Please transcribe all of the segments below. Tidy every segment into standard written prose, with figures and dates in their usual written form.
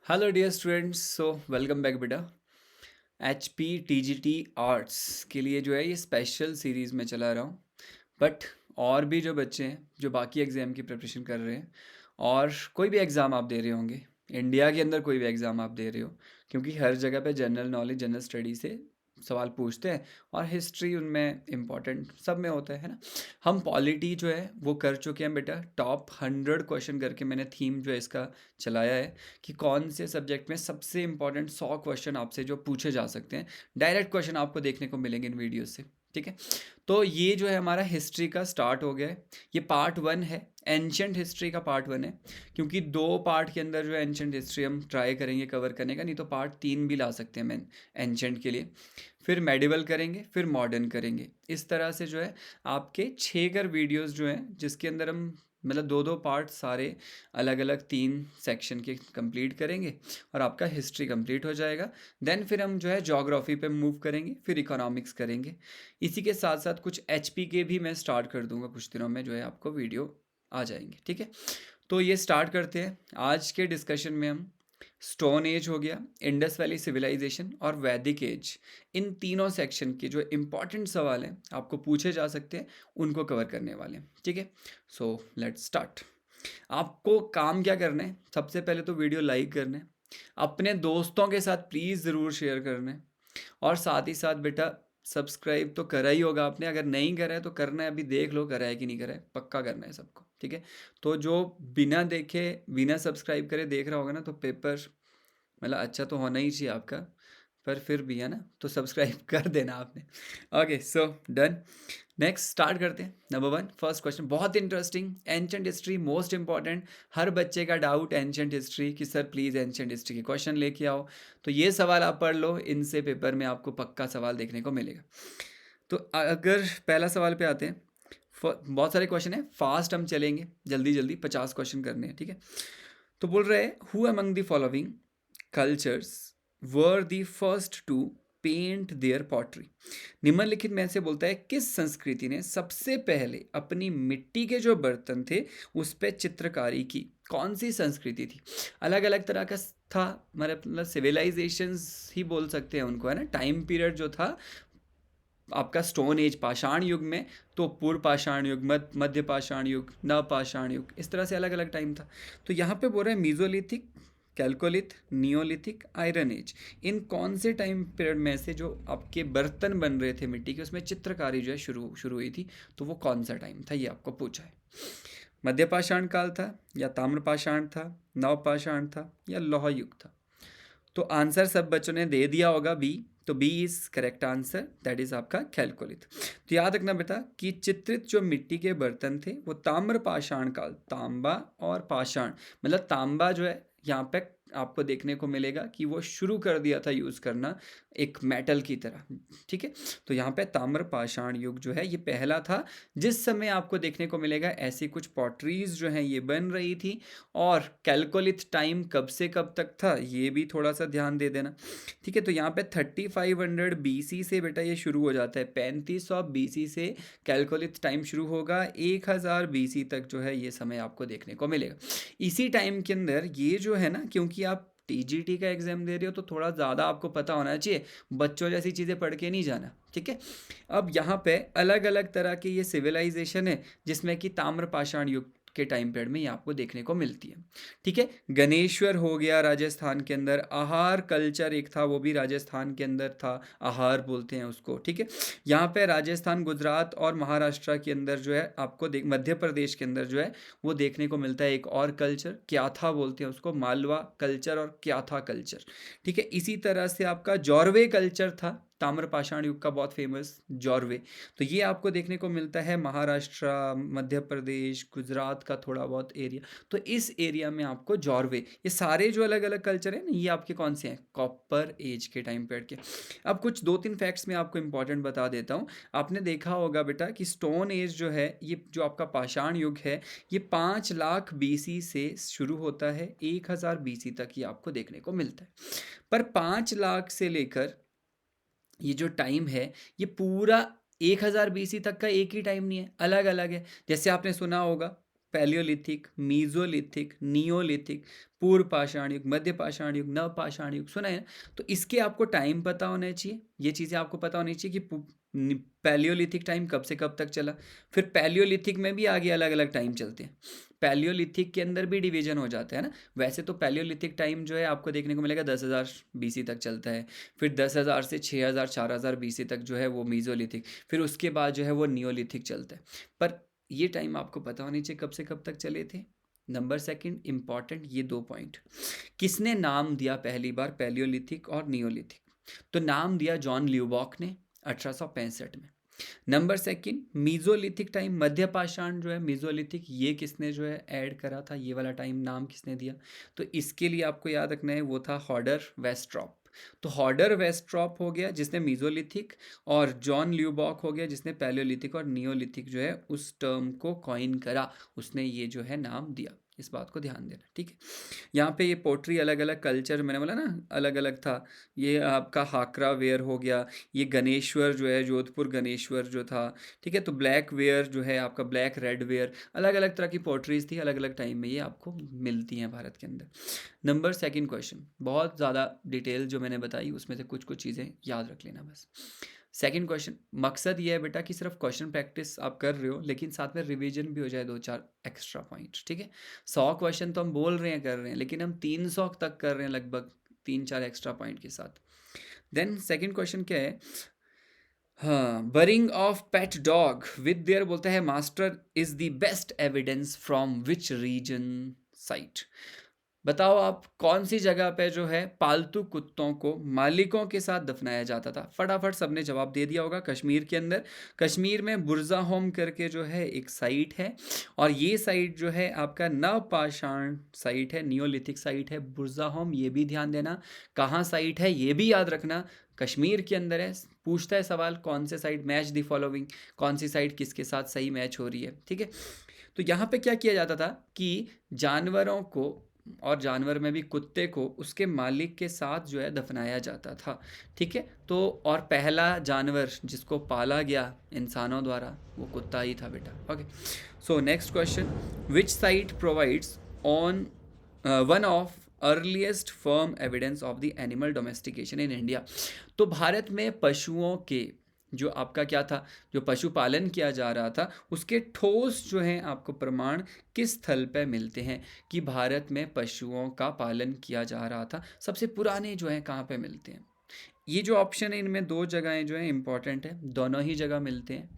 Hello dear students, so welcome back बेटा। H P T G T arts के लिए जो है ये स्पेशल सीरीज़ में चला रहा हूँ। बट और भी जो बच्चे हैं जो बाकी एग्ज़ाम की प्रिपरेशन कर रहे हैं और कोई भी एग्ज़ाम आप दे रहे होंगे, इंडिया के अंदर कोई भी एग्ज़ाम आप दे रहे हो, क्योंकि हर जगह पे जनरल नॉलेज जनरल स्टडी से सवाल पूछते हैं और हिस्ट्री उनमें इम्पॉर्टेंट सब में होता है ना। हम पॉलिटी जो है वो कर चुके हैं बेटा, टॉप 100 क्वेश्चन करके मैंने थीम जो है इसका चलाया है कि कौन से सब्जेक्ट में सबसे इंपॉर्टेंट 100 क्वेश्चन आपसे जो पूछे जा सकते हैं। डायरेक्ट क्वेश्चन आपको देखने को मिलेंगे इन वीडियो से, ठीक है। तो ये जो है हमारा हिस्ट्री का स्टार्ट हो गया है। ये पार्ट 1 है, एंशंट हिस्ट्री का पार्ट 1 है, क्योंकि 2 पार्ट के अंदर जो है एंशंट हिस्ट्री हम ट्राई करेंगे कवर करने का, नहीं तो पार्ट 3 भी ला सकते हैं मैं एंशंट के लिए। फिर मेडिवल करेंगे, फिर मॉडर्न करेंगे। इस तरह से जो है आपके 6 वीडियोस जो हैं जिसके अंदर हम मतलब 2-2 पार्ट सारे अलग अलग 3 सेक्शन के कंप्लीट करेंगे और आपका हिस्ट्री कंप्लीट हो जाएगा। देन फिर हम जो है ज्योग्राफी पे मूव करेंगे, फिर इकोनॉमिक्स करेंगे। इसी के साथ साथ कुछ एचपी के भी मैं स्टार्ट कर दूंगा, कुछ दिनों में जो है आपको वीडियो आ जाएंगे, ठीक है। तो ये स्टार्ट करते हैं। आज के डिस्कशन में हम स्टोन एज हो गया, इंडस वैली सिविलाइजेशन और वैदिक एज, इन तीनों सेक्शन के जो इम्पॉर्टेंट सवाल हैं आपको पूछे जा सकते हैं उनको कवर करने वाले हैं, ठीक है। So let's start. आपको काम क्या करना है, सबसे पहले तो वीडियो लाइक करना है, अपने दोस्तों के साथ प्लीज़ ज़रूर शेयर करना है, और साथ ही साथ बेटा सब्सक्राइब तो करा ही होगा आपने, अगर नहीं करा है तो करना है, अभी देख लो करा है कि नहीं करा है, पक्का करना है सबको, ठीक है। तो जो बिना देखे बिना सब्सक्राइब करे देख रहा होगा ना, तो पेपर मतलब अच्छा तो होना ही चाहिए आपका, पर फिर भी है ना, तो सब्सक्राइब कर देना आपने। Okay, so done. Next start करते हैं। नंबर 1 फर्स्ट क्वेश्चन बहुत interesting, ancient history most important. हर बच्चे का डाउट एंशंट हिस्ट्री कि सर प्लीज़ एंशंट हिस्ट्री के क्वेश्चन लेके आओ। तो ये सवाल आप पढ़ लो, इनसे पेपर में आपको पक्का सवाल देखने को मिलेगा। तो अगर पहला सवाल पे आते हैं, बहुत सारे क्वेश्चन है, फास्ट हम चलेंगे, जल्दी जल्दी 50 क्वेश्चन करने हैं, ठीक है। तो बोल रहे हैं who among the following cultures were the first to paint their pottery. निम्नलिखित में से बोलता है किस संस्कृति ने सबसे पहले अपनी मिट्टी के जो बर्तन थे उस पर चित्रकारी की। कौन सी संस्कृति थी, अलग अलग तरह का था, मतलब सिविलाइजेशंस ही बोल सकते हैं उनको, है ना। टाइम पीरियड जो था आपका स्टोन एज पाषाण युग में, तो पूर्व पाषाण युग, मध्य पाषाण युग, नव पाषाण युग, इस तरह से अलग अलग टाइम था। तो यहाँ पे बोल रहे हैं मीजोलिथिक, कैल्कोलिथ, नियोलिथिक, आयरन एज, इन कौन से टाइम पीरियड में से जो आपके बर्तन बन रहे थे मिट्टी के, उसमें चित्रकारी जो है शुरू शुरू हुई थी, तो वो कौन सा टाइम था, ये आपको पूछा है। मध्य पाषाण काल था, या ताम्र पाषाण था, नव पाषाण था, या लौह युग था। तो आंसर सब बच्चों ने दे दिया होगा बी, तो B is correct answer, that is आपका कैलकोलिथ। तो याद रखना बेटा कि चित्रित जो मिट्टी के बर्तन थे वो ताम्र पाषाण काल, तांबा और पाषाण, मतलब तांबा जो है यहाँ पे आपको देखने को मिलेगा कि वो शुरू कर दिया था यूज़ करना एक मेटल की तरह, ठीक है। तो यहाँ पे ताम्र पाषाण युग जो है ये पहला था जिस समय आपको देखने को मिलेगा ऐसी कुछ पॉटरीज जो हैं ये बन रही थी। और कैलकोलिथ टाइम कब से कब तक था ये भी थोड़ा सा ध्यान दे देना, ठीक है। तो यहाँ पे 3500 BC से बेटा ये शुरू हो जाता है, 3500 BC से कैलकोलिथ टाइम शुरू होगा, 1000 BC तक जो है ये समय आपको देखने को मिलेगा। इसी टाइम के अंदर ये जो है ना, क्योंकि आप टीजीटी का एग्जाम दे रहे हो तो थोड़ा ज़्यादा आपको पता होना चाहिए, बच्चों जैसी चीज़ें पढ़ के नहीं जाना, ठीक है। अब यहाँ पे अलग अलग तरह के ये सिविलाइजेशन है जिसमें कि ताम्र पाषाण युग के टाइम पीरियड में ये आपको देखने को मिलती है, ठीक है। गणेश्वर हो गया राजस्थान के अंदर, आहार कल्चर एक था वो भी राजस्थान के अंदर था, आहार बोलते हैं उसको, ठीक है। यहाँ पे राजस्थान, गुजरात और महाराष्ट्र के अंदर जो है आपको मध्य प्रदेश के अंदर जो है वो देखने को मिलता है एक और कल्चर, क्या था बोलते हैं उसको, मालवा कल्चर और क्या था कल्चर, ठीक है। इसी तरह से आपका जॉर्वे कल्चर था, ताम्र पाषाण युग का बहुत फेमस जॉर्वे, तो ये आपको देखने को मिलता है महाराष्ट्र, मध्य प्रदेश, गुजरात का थोड़ा बहुत एरिया, तो इस एरिया में आपको जॉर्वे, ये सारे जो अलग अलग कल्चर है ना ये आपके कौन से हैं, कॉपर एज के टाइम पीरियड के। अब कुछ 2-3 फैक्ट्स मैं आपको इंपॉर्टेंट बता देता हूँ। आपने देखा होगा बेटा कि स्टोन एज जो है ये जो आपका पाषाण युग है ये 5 लाख BC से शुरू होता है, 1000 BC तक ये आपको देखने को मिलता है। पर 5 लाख से लेकर ये जो टाइम है ये पूरा 1000 BC तक का एक ही टाइम नहीं है, अलग अलग है। जैसे आपने सुना होगा पैलियोलिथिक, मीजोलिथिक, नियोलिथिक, पूर्व पाषाण युग, मध्य पाषाण युग, नव पाषाण युग, सुना है। तो इसके आपको टाइम पता होना चाहिए, ये चीज़ें आपको पता होनी चाहिए कि पैलियोलिथिक टाइम कब से कब तक चला। फिर पैलियोलिथिक में भी आगे अलग अलग टाइम चलते हैं, पैलियोलिथिक के अंदर भी डिवीजन हो जाता है ना। वैसे तो पैलियोलिथिक टाइम जो है आपको देखने को मिलेगा 10,000 BC तक चलता है, फिर 10,000 से 6,000 4,000 BC तक जो है वो मीजोलिथिक, फिर उसके बाद जो है वो नियोलिथिक चलता है। पर ये टाइम आपको पता होनी चाहिए कब से कब तक चले थे। नंबर सेकंड इंपॉर्टेंट ये 2 पॉइंट, किसने नाम दिया पहली बार पैलियोलिथिक और नियोलिथिक? तो नाम दिया जॉन ल्यूबॉक ने 1865 में। नंबर सेकंड मीजोलिथिक टाइम, मध्य पाषाण जो है मीजोलिथिक, ये किसने जो है ऐड करा था, ये वाला टाइम नाम किसने दिया? तो इसके लिए आपको याद रखना है वो था हॉडर वेस्ट्रॉप। तो हॉडर वेस्ट्रॉप हो गया जिसने मीजोलिथिक, और जॉन ल्यूबॉक हो गया जिसने पैलियोलिथिक और नियोलिथिक जो है उस टर्म को कॉइन करा, उसने ये जो है नाम दिया। इस बात को ध्यान देना, ठीक है। यहाँ पे ये पोट्री अलग अलग कल्चर, मैंने बोला ना अलग अलग था, ये आपका हाकरा वेयर हो गया, ये गणेश्वर जो है जोधपुर गणेश्वर जो था, ठीक है। तो ब्लैक वेयर जो है आपका ब्लैक रेड वेयर, अलग अलग तरह की पोट्रीज थी, अलग अलग टाइम में ये आपको मिलती हैं भारत के अंदर। नंबर सेकंड क्वेश्चन, बहुत ज़्यादा डिटेल जो मैंने बताई उसमें से कुछ कुछ चीज़ें याद रख लेना बस। सेकंड क्वेश्चन, मकसद ये है बेटा कि सिर्फ क्वेश्चन प्रैक्टिस आप कर रहे हो, लेकिन साथ में रिवीजन भी हो जाए, 2-4 एक्स्ट्रा पॉइंट्स, ठीक है। 100 क्वेश्चन तो हम बोल रहे हैं कर रहे हैं, लेकिन हम 300 तक कर रहे हैं लगभग, 3-4 एक्स्ट्रा पॉइंट के साथ। देन सेकंड क्वेश्चन क्या है, हाँ, burying of pet dog with their बोलता है master is the best evidence from which region site. बताओ आप कौन सी जगह पे जो है पालतू कुत्तों को मालिकों के साथ दफनाया जाता था? फटाफट सबने जवाब दे दिया होगा, कश्मीर के अंदर। कश्मीर में बुर्जा होम करके जो है एक साइट है, और ये साइट जो है आपका नवपाषाण साइट है, नियोलिथिक साइट है बुर्जा होम, ये भी ध्यान देना। कहाँ साइट है ये भी याद रखना, कश्मीर के अंदर है। पूछता है सवाल कौन से साइट मैच द फॉलोइंग, कौन सी साइट किसके साथ सही मैच हो रही है, ठीक है। तो यहाँ पे क्या किया जाता था कि जानवरों को, और जानवर में भी कुत्ते को, उसके मालिक के साथ जो है दफनाया जाता था, ठीक है। तो और पहला जानवर जिसको पाला गया इंसानों द्वारा वो कुत्ता ही था बेटा, okay. So next question, which site provides on one of earliest firm evidence of the animal domestication in India? तो भारत में पशुओं के जो आपका क्या था, जो पशुपालन किया जा रहा था उसके ठोस जो हैं आपको प्रमाण किस स्थल पे मिलते हैं कि भारत में पशुओं का पालन किया जा रहा था? सबसे पुराने जो हैं कहाँ पे मिलते हैं? ये जो ऑप्शन है इनमें 2 जगहें जो हैं इंपॉर्टेंट है, दोनों ही जगह मिलते हैं,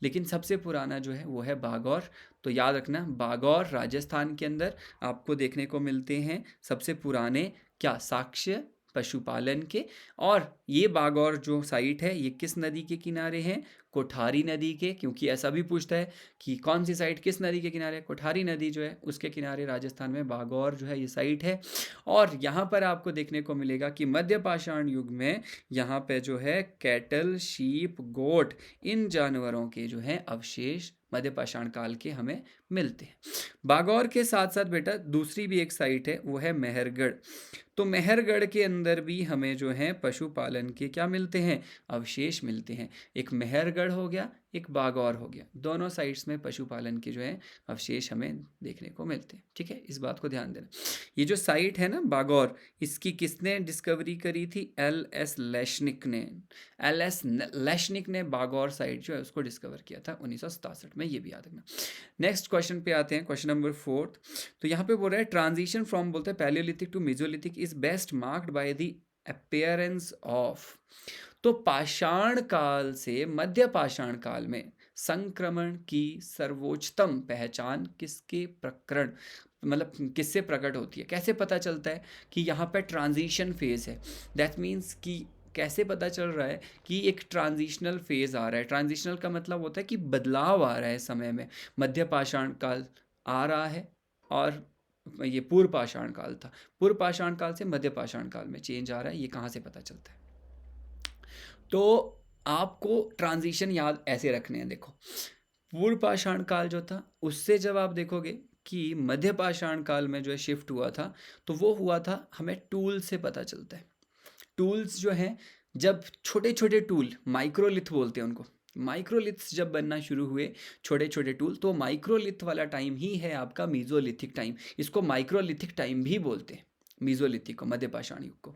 लेकिन सबसे पुराना जो है वो है बागौर। तो याद रखना बागौर राजस्थान के अंदर आपको देखने को मिलते हैं सबसे पुराने क्या साक्ष्य पशुपालन के। और ये बागौर जो साइट है ये किस नदी के किनारे है? कोठारी नदी के, क्योंकि ऐसा भी पूछता है कि कौन सी साइट किस नदी के किनारे है, कोठारी नदी जो है उसके किनारे राजस्थान में बागौर जो है ये साइट है। और यहाँ पर आपको देखने को मिलेगा कि मध्य पाषाण युग में यहाँ पे जो है कैटल, शीप, गोट, इन जानवरों के जो हैं अवशेष मध्य पाषाण काल के हमें मिलते हैं। बागौर के साथ साथ बेटा दूसरी भी एक साइट है, वो है मेहरगढ़। तो मेहरगढ़ के अंदर भी हमें जो है पशुपालन के क्या मिलते हैं? अवशेष मिलते हैं। एक मेहरगढ़ हो गया, एक बागौर हो गया, दोनों साइट्स में पशुपालन के जो है अवशेष हमें देखने को मिलते हैं, ठीक है। इस बात को ध्यान देना। ये जो साइट है ना बागौर, इसकी किसने डिस्कवरी करी थी? LS लेशनिक ने। LS लेशनिक ने बागौर साइट जो है उसको डिस्कवर किया था 1967 में, ये भी याद रखना। नेक्स्ट क्वेश्चन पे आते हैं, क्वेश्चन नंबर 4। तो यहाँ पे बोल रहा है ट्रांजिशन फ्रॉम बोलते हैं Palaeolithic to Mesolithic is best marked by the appearance of. तो पाषाण काल से मध्य पाषाण काल में संक्रमण की सर्वोच्चतम पहचान किसके प्रकरण, मतलब किससे प्रकट होती है? कैसे पता चलता है कि यहाँ पे ट्रांजिशन फेज है? दैट मीन्स कि कैसे पता चल रहा है कि एक ट्रांजिशनल फेज आ रहा है? ट्रांजिशनल का मतलब होता है कि बदलाव आ रहा है समय में। मध्य पाषाण काल आ रहा है और ये पूर्व पाषाण काल था, पूर्व पाषाण काल से मध्य पाषाण काल में चेंज आ रहा है, ये कहाँ से पता चलता है? तो आपको ट्रांजिशन याद ऐसे रखने हैं, देखो पूर्व पाषाण काल जो था उससे जब आप देखोगे कि मध्य पाषाण काल में जो है शिफ्ट हुआ था, तो वो हुआ था हमें टूल से पता चलता है। टूल्स जो हैं, जब छोटे छोटे टूल, माइक्रोलिथ बोलते हैं उनको, माइक्रोलिथ्स जब बनना शुरू हुए, छोटे छोटे टूल, तो माइक्रोलिथ वाला टाइम ही है आपका मीजोलिथिक टाइम। इसको माइक्रोलिथिक टाइम भी बोलते हैं, मीजोलिथिक को, मध्य पाषाण युग को।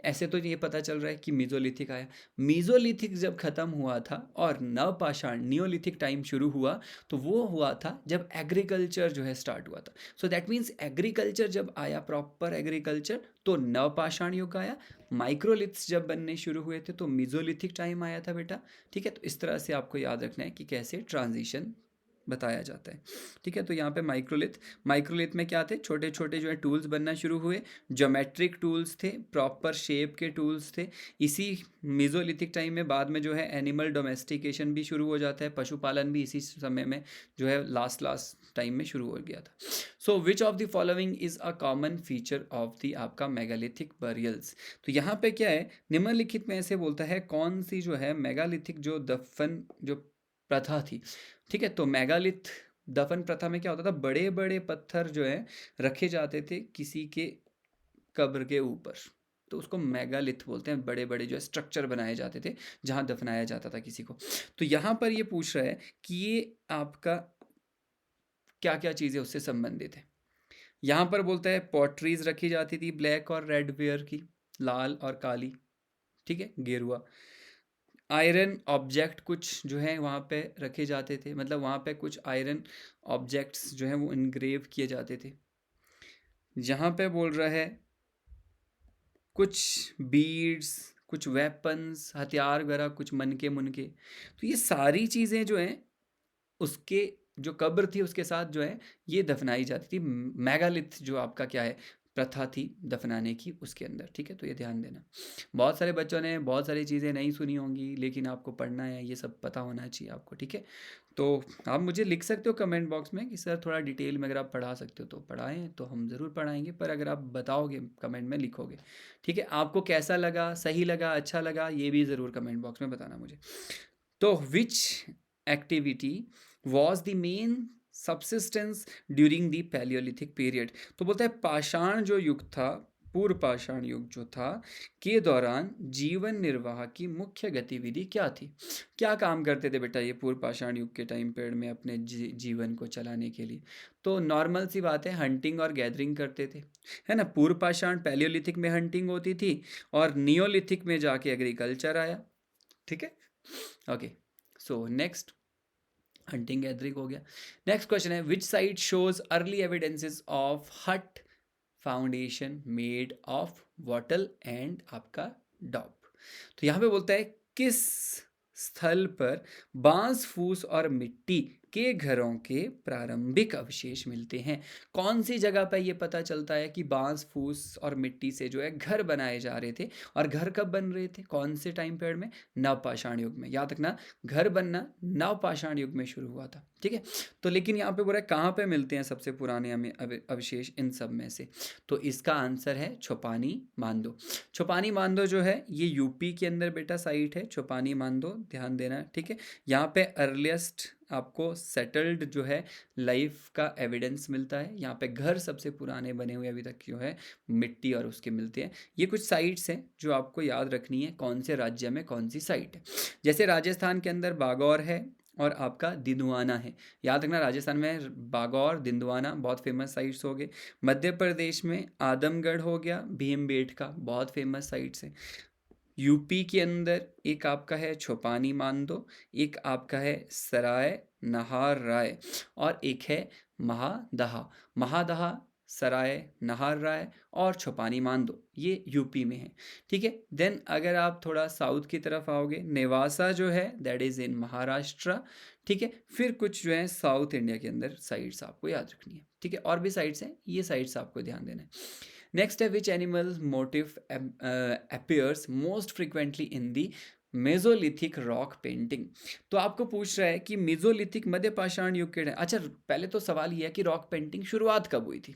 ऐसे तो ये पता चल रहा है कि मीजोलिथिक आया। मीजोलिथिक जब खत्म हुआ था और नवपाषाण नियोलिथिक टाइम शुरू हुआ, तो वो हुआ था जब एग्रीकल्चर जो है स्टार्ट हुआ था। सो दैट मीन्स एग्रीकल्चर जब आया, प्रॉपर एग्रीकल्चर, तो नवपाषाण युग आया। माइक्रोलिथ्स जब बनने शुरू हुए थे तो मीजोलिथिक टाइम आया था बेटा। ठीक है, तो इस तरह से आपको याद रखना है कि कैसे ट्रांजिशन बताया जाता है। ठीक है, तो यहाँ पे माइक्रोलिथ में क्या थे, छोटे छोटे जो है टूल्स बनना शुरू हुए, ज्योमेट्रिक टूल्स थे, प्रॉपर शेप के टूल्स थे। इसी मीजोलिथिक टाइम में बाद में जो है एनिमल डोमेस्टिकेशन भी शुरू हो जाता है, पशुपालन भी इसी समय में जो है लास्ट टाइम में शुरू हो गया था। So which of the following is a common feature of the आपका मेगालिथिक बरियल्स। तो यहाँ पे क्या है, निम्नलिखित में ऐसे बोलता है कौन सी जो है मेगालिथिक जो दफन जो प्रथा थी। ठीक है, तो मेगालिथ दफन प्रथा में क्या होता था, बड़े बड़े पत्थर जो है रखे जाते थे किसी के कब्र के ऊपर, तो उसको मेगालिथ बोलते हैं। बड़े बड़े जो है स्ट्रक्चर बनाए जाते थे जहाँ दफनाया जाता था किसी को। तो यहाँ पर ये पूछ रहा है कि ये आपका क्या क्या चीज़ें उससे संबंधित है। यहाँ पर बोलता है पॉटरीज रखी जाती थी ब्लैक और रेड वेयर की, लाल और काली, ठीक है, गेरुआ। आयरन ऑब्जेक्ट कुछ जो है वहाँ पे रखे जाते थे, मतलब वहाँ पे कुछ आयरन ऑब्जेक्ट्स जो हैं वो इनग्रेव किए जाते थे। यहाँ पे बोल रहा है कुछ बीड्स, कुछ वेपन्स, हथियार वगैरह, कुछ मनके मुनके। तो ये सारी चीज़ें जो हैं उसके जो कब्र थी उसके साथ जो है ये दफनाई जाती थी। मेगालिथ जो आपका क्या है प्रथा थी दफनाने की उसके अंदर। ठीक है, तो ये ध्यान देना। बहुत सारे बच्चों ने बहुत सारी चीज़ें नहीं सुनी होंगी, लेकिन आपको पढ़ना है, ये सब पता होना चाहिए आपको। ठीक है, तो आप मुझे लिख सकते हो कमेंट बॉक्स में कि सर थोड़ा डिटेल में अगर आप पढ़ा सकते हो तो पढ़ाएं, तो हम ज़रूर पढ़ाएंगे। पर अगर आप बताओगे, कमेंट में लिखोगे, ठीक है, आपको कैसा लगा, सही लगा, अच्छा लगा, ये भी ज़रूर कमेंट बॉक्स में बताना मुझे। तो which activity was the main subsistence during the palaeolithic period. तो बोलता है पाषाण जो युग था, पूर्व पाषाण युग जो था के दौरान जीवन निर्वाह की मुख्य गतिविधि क्या थी। क्या काम करते थे बेटा ये पूर्व पाषाण युग के टाइम पीरियड में अपने जीवन को चलाने के लिए। तो नॉर्मल सी बात है, हंटिंग और गैदरिंग करते थे, है ना। पूर्व पाषाण पैलियोलिथिक में हंटिंग होती थी और नियोलिथिक में जाके एग्रीकल्चर आया। ठीक है, okay. So next, hunting gathering हो गया। नेक्स्ट क्वेश्चन है विच site shows early evidences of हट फाउंडेशन मेड ऑफ वॉटल एंड आपका डॉब। तो यहाँ पे बोलता है किस स्थल पर बांस फूस और मिट्टी के घरों के प्रारंभिक अवशेष मिलते हैं। कौन सी जगह पर यह पता चलता है कि बांस फूस और मिट्टी से जो है घर बनाए जा रहे थे, और घर कब बन रहे थे, कौन से टाइम पीरियड में, नवपाषाण युग में। याद रखना, घर बनना नवपाषाण युग में शुरू हुआ था। ठीक है, तो लेकिन यहाँ पे बोल रहा है कहाँ पे मिलते हैं सबसे पुराने हमें अवशेष इन सब में से। तो इसका आंसर है छुपानी मांदो। छुपानी मांदो जो है ये यूपी के अंदर बेटा साइट है, छुपानी मांदो, ध्यान देना। ठीक है, यहाँ पे अर्लीस्ट आपको सेटल्ड जो है लाइफ का एविडेंस मिलता है। यहाँ पे घर सबसे पुराने बने हुए अभी तक जो है मिट्टी और उसके मिलते हैं। ये कुछ साइट्स हैं जो आपको याद रखनी है, कौन से राज्य में कौन सी साइट है। जैसे राजस्थान के अंदर बागौर है और आपका दिंदवाना है। याद रखना, राजस्थान में बागौर, दिंदवाना बहुत फेमस साइट्स हो गए। मध्य प्रदेश में आदमगढ़ हो गया, भीमबेटका, बहुत फेमस साइट्स है। यूपी के अंदर एक आपका है छुपानी मांदो, एक आपका है सराय नहार राय, और एक है महादहा। महादहा, सराय नहार राय और छुपानी मांदो, ये यूपी में है। ठीक है, देन अगर आप थोड़ा साउथ की तरफ आओगे, नेवासा जो है दैट इज़ इन महाराष्ट्र। ठीक है, फिर कुछ जो है साउथ इंडिया के अंदर साइट्स आपको याद रखनी है। ठीक है, और भी साइट्स हैं, ये साइट्स आपको ध्यान देना है। नेक्स्ट है which animal motive appears most frequently in the Mesolithic rock painting. तो आपको पूछ रहा है कि मेजोलिथिक मध्य पाषाण युग के अच्छा, पहले तो सवाल ये है कि रॉक पेंटिंग शुरुआत कब हुई थी।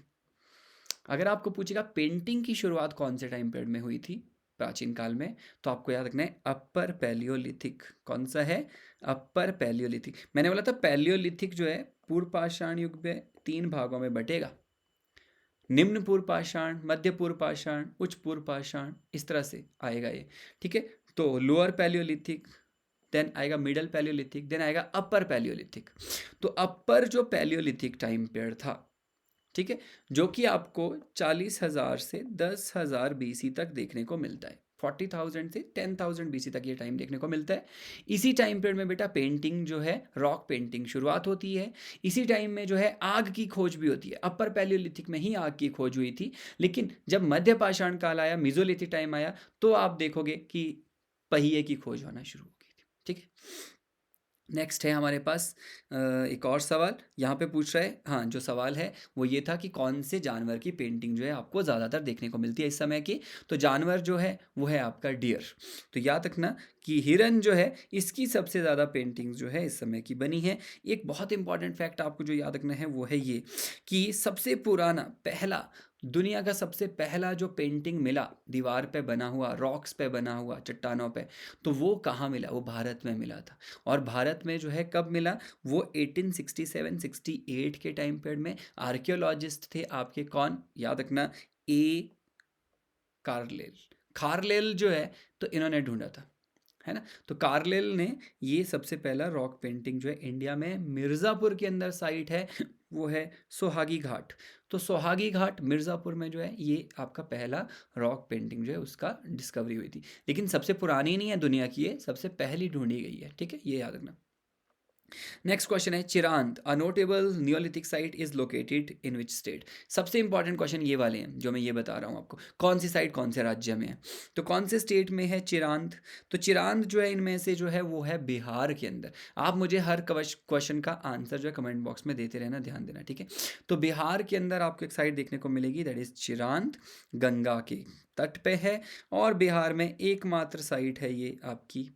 अगर आपको पूछेगा पेंटिंग की शुरुआत कौन से टाइम पीरियड में हुई थी प्राचीन काल में, तो आपको याद रखना है अपर पैलियोलिथिक। कौन सा है, अपर पैलियोलिथिक। मैंने बोला था पैलियोलिथिक जो है पूर्व पाषाण युग में 3 भागों में बटेगा, निम्न पूर्व पाषाण, मध्य पूर्व पाषाण, उच्च पूर्व पाषाण, इस तरह से आएगा ये। ठीक है, तो लोअर पैलियोलिथिक, देन आएगा मिडल पैलियोलिथिक, देन आएगा अपर पैलियोलिथिक। तो अपर जो पैलियोलिथिक टाइम पीरियड था, ठीक है, जो कि आपको 40,000 से 10,000 BC तक देखने को मिलता है। 40,000 से 10,000 BC तक ये टाइम देखने को मिलता है। इसी टाइम पीरियड में बेटा पेंटिंग जो है, रॉक पेंटिंग शुरुआत होती है। इसी टाइम में जो है आग की खोज भी होती है। अपर पैलियोलिथिक में ही आग की खोज हुई थी, लेकिन जब मध्य पाषाण काल आया, मेसोलिथिक टाइम आया, तो आप देखोगे कि पहिए की खोज होना शुरू हो गई थी। ठीक है, नेक्स्ट है हमारे पास एक और सवाल यहाँ पे पूछ रहा है। हाँ, जो सवाल है वो ये था कि कौन से जानवर की पेंटिंग जो है आपको ज़्यादातर देखने को मिलती है इस समय की। तो जानवर जो है वो है आपका डियर। तो याद रखना कि हिरन जो है इसकी सबसे ज़्यादा पेंटिंग जो है इस समय की बनी है। एक बहुत इंपॉर्टेंट फैक्ट आपको जो याद रखना है वो है ये कि सबसे पुराना पहला, दुनिया का सबसे पहला जो पेंटिंग मिला दीवार पे बना हुआ, रॉक्स पे बना हुआ, चट्टानों पे, तो वो कहाँ मिला? वो भारत में मिला था। और भारत में जो है कब मिला? वो 1867-68 के टाइम पीरियड में। आर्कियोलॉजिस्ट थे आपके कौन? याद रखना, ए कार्लेल। कार्लेल जो है तो इन्होंने ढूंढा था, है ना। तो कार्लेल ने ये सबसे पहला रॉक पेंटिंग जो है इंडिया में, मिर्ज़ापुर के अंदर साइट है, वो है सोहागी घाट। तो सोहागी घाट मिर्ज़ापुर में जो है ये आपका पहला रॉक पेंटिंग जो है उसका डिस्कवरी हुई थी। लेकिन सबसे पुरानी नहीं है दुनिया की, ये सबसे पहली ढूंढी गई है। ठीक है, ये याद रखना। नेक्स्ट क्वेश्चन है, Chirand a notable neolithic site is located in which state. सबसे इंपॉर्टेंट क्वेश्चन ये वाले हैं जो मैं ये बता रहा हूँ आपको, कौन सी साइट कौन से राज्य में है। तो कौन से स्टेट में है चिरांद? तो चिरांद जो है इनमें से जो है वो है बिहार के अंदर। आप मुझे हर क्वेश्चन का आंसर जो है कमेंट बॉक्स में देते रहना, ध्यान देना, ठीक है। तो बिहार के अंदर आपको एक साइट देखने को मिलेगी, दैट इज चिरांद, गंगा के तट पे है। और बिहार में एकमात्र साइट है ये आपकी,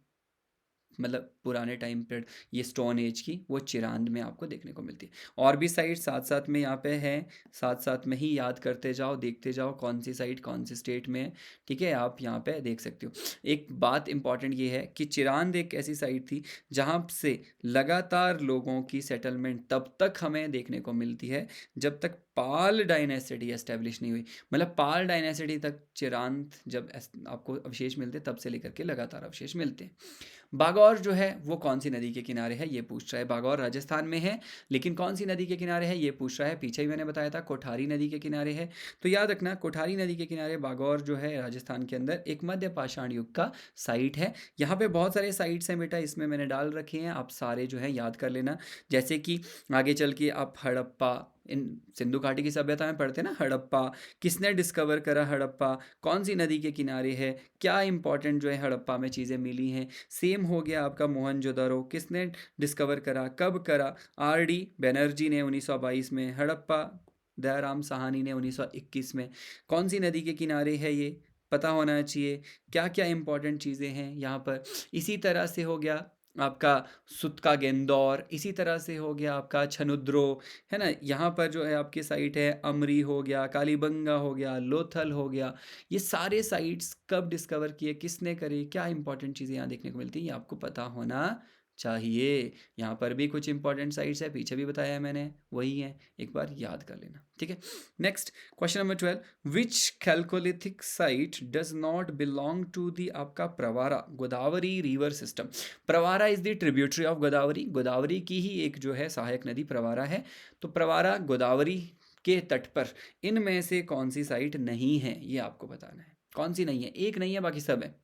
मतलब पुराने टाइम पीरियड, ये स्टोन एज की, वो चिरांद में आपको देखने को मिलती है। और भी साइट साथ साथ में यहाँ पे है, साथ साथ में ही याद करते जाओ, देखते जाओ कौन सी साइट कौन सी स्टेट में है। ठीक है, आप यहाँ पे देख सकते हो। एक बात इंपॉर्टेंट ये है कि चिरांद एक ऐसी साइट थी जहाँ से लगातार लोगों की सेटलमेंट तब तक हमें देखने को मिलती है जब तक पाल डायनेसिटी एस्टेब्लिश नहीं हुई। मतलब पाल डायनेसिटी तक चिरांद जब आपको अवशेष मिलते तब से लेकर के लगातार अवशेष मिलते हैं। बागौर जो है वो कौन सी नदी के किनारे है, ये पूछ रहा है। बागौर राजस्थान में है, लेकिन कौन सी नदी के किनारे है ये पूछ रहा है। पीछे ही मैंने बताया था कोठारी नदी के किनारे है। तो याद रखना, कोठारी नदी के किनारे बागौर जो है राजस्थान के अंदर एक मध्य पाषाण युग का साइट है। यहाँ पे बहुत सारे साइट्स हैं बेटा, इसमें मैंने डाल रखे हैं, आप सारे जो है याद कर लेना। जैसे कि आगे चल के आप हड़प्पा, इन सिंधु घाटी की सभ्यता में पढ़ते हैं ना, हड़प्पा किसने डिस्कवर करा, हड़प्पा कौन सी नदी के किनारे है, क्या इंपॉर्टेंट जो है हड़प्पा में चीज़ें मिली हैं। सेम हो गया आपका मोहनजोदड़ो, किसने डिस्कवर करा, कब करा? RD बनर्जी ने 1922 में, हड़प्पा दयाराम साहनी ने 1921 में। कौन सी नदी के किनारे है ये पता होना चाहिए। क्या क्या इंपॉर्टेंट चीज़ें हैं यहाँ पर। इसी तरह से हो गया आपका सुत का गेंदौर, इसी तरह से हो गया आपका छनुद्रो, है ना। यहाँ पर जो है आपकी साइट है अमरी हो गया, कालीबंगा हो गया, लोथल हो गया। ये सारे साइट्स कब डिस्कवर किए, किसने करे, क्या इंपॉर्टेंट चीज़ें यहाँ देखने को मिलती हैं, ये आपको पता होना चाहिए। यहाँ पर भी कुछ इंपॉर्टेंट साइट्स है, पीछे भी बताया है मैंने, वही है, एक बार याद कर लेना, ठीक है। Next question number 12, which chalcolithic site does not belong to the आपका Pravara Godavari river system. Pravara is the tributary of Godavari, Godavari की ही एक जो है सहायक नदी प्रवारा है। तो प्रवारा गोदावरी के तट पर इनमें से कौन सी साइट नहीं है, ये आपको बताना है। कौन सी नहीं है? एक नहीं है, बाकी सब है।